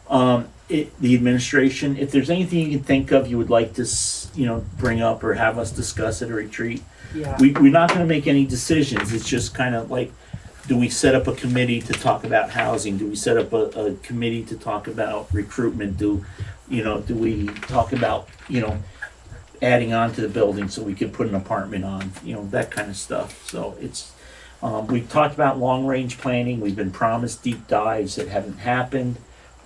the administration, if there's anything you can think of you would like to bring up or have us discuss at a retreat, Yeah. we're not going to make any decisions. It's just kind of like, do we set up a committee to talk about housing? Do we set up a committee to talk about recruitment? Do we talk about adding on to the building so we could put an apartment on? That kind of stuff. So it's we've talked about long range planning. We've been promised deep dives that haven't happened.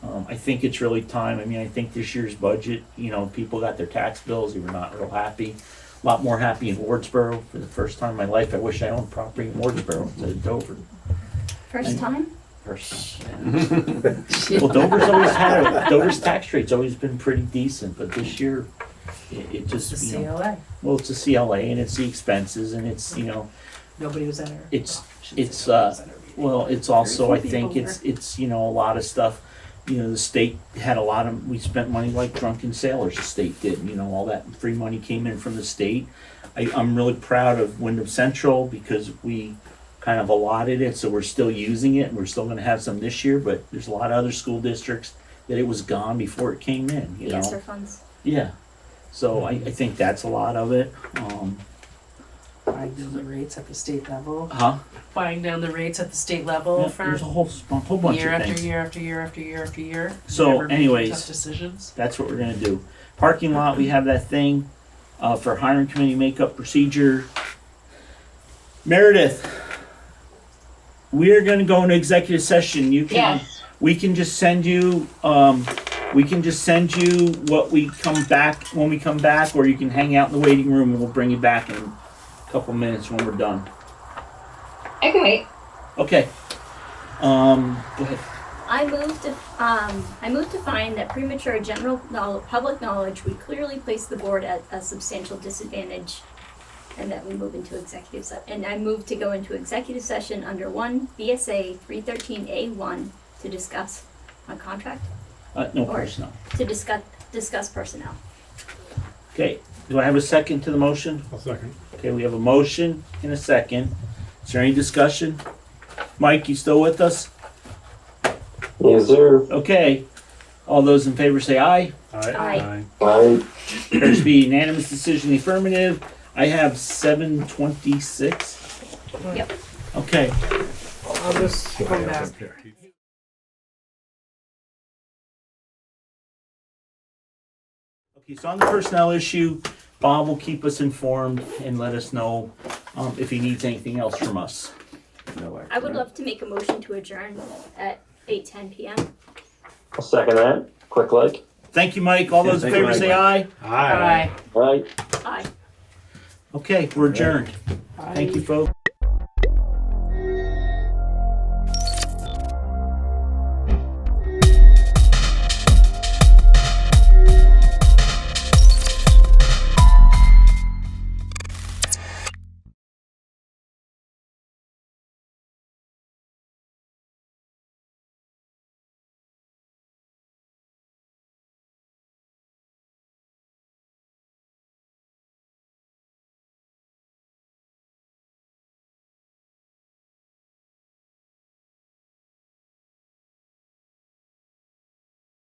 I think it's really time. I mean, I think this year's budget, people got their tax bills, they were not real happy. A lot more happy in Wardsboro. For the first time in my life, I wish I owned property in Wardsboro instead of Dover. First time? First. Well, Dover's tax rate's always been pretty decent, but this year, it just, It's the CLA. well, it's the CLA and it's the expenses and it's, Nobody was at our. it's, shouldn't it's, say nobody was at our meeting. well, it's also, I Very few think people it's, a lot of stuff. The state had a lot of, we spent money like drunken sailors, the state did, all that free money came in from the state. I'm really proud of Wyndham Central because we kind of allotted it, so we're still using it and we're still gonna have some this year, but there's a lot of other school districts that it was gone before it came in, The ESSER funds. Yeah, so I think that's a lot of it. Buying down the rates at the state level. Huh? Buying down the rates at the state level Yeah, for there's a whole bunch year of after things. year after year after year after year. So Never making anyways, tough decisions. That's what we're gonna do. Parking lot, we have that thing, for hiring committee makeup procedure. Meredith, we are gonna go into executive session. We can just send you, what we come back, when we come back, or you can hang out in the waiting room and we'll bring you back in a couple minutes when we're done. I can wait. Okay. Go ahead. I move to find that premature public knowledge would clearly place the board at a substantial disadvantage, and that we move into executive session. And I move to go into executive session under 1 VSA 313A1 to discuss a contract. No Or- personnel. To discuss personnel. Okay, do I have a second to the motion? I'll second. Okay, we have a motion and a second. Is there any discussion? Mike, you still with us? Yes, sir. Okay, all those in favor say aye. Aye. Aye. There's be unanimous decision in the affirmative. I have 7:26. Yep. Okay, I'll just come back. okay, so on the personnel issue, Bob will keep us informed and let us know if he needs anything else from us. I would love to make a motion to adjourn at 8:10 p.m. I'll second that. Quick like. Thank you, Mike. All those in Thank you, favor Mike. say aye. Aye. Aye. Aye. Okay, we're adjourned. Thank you, folks.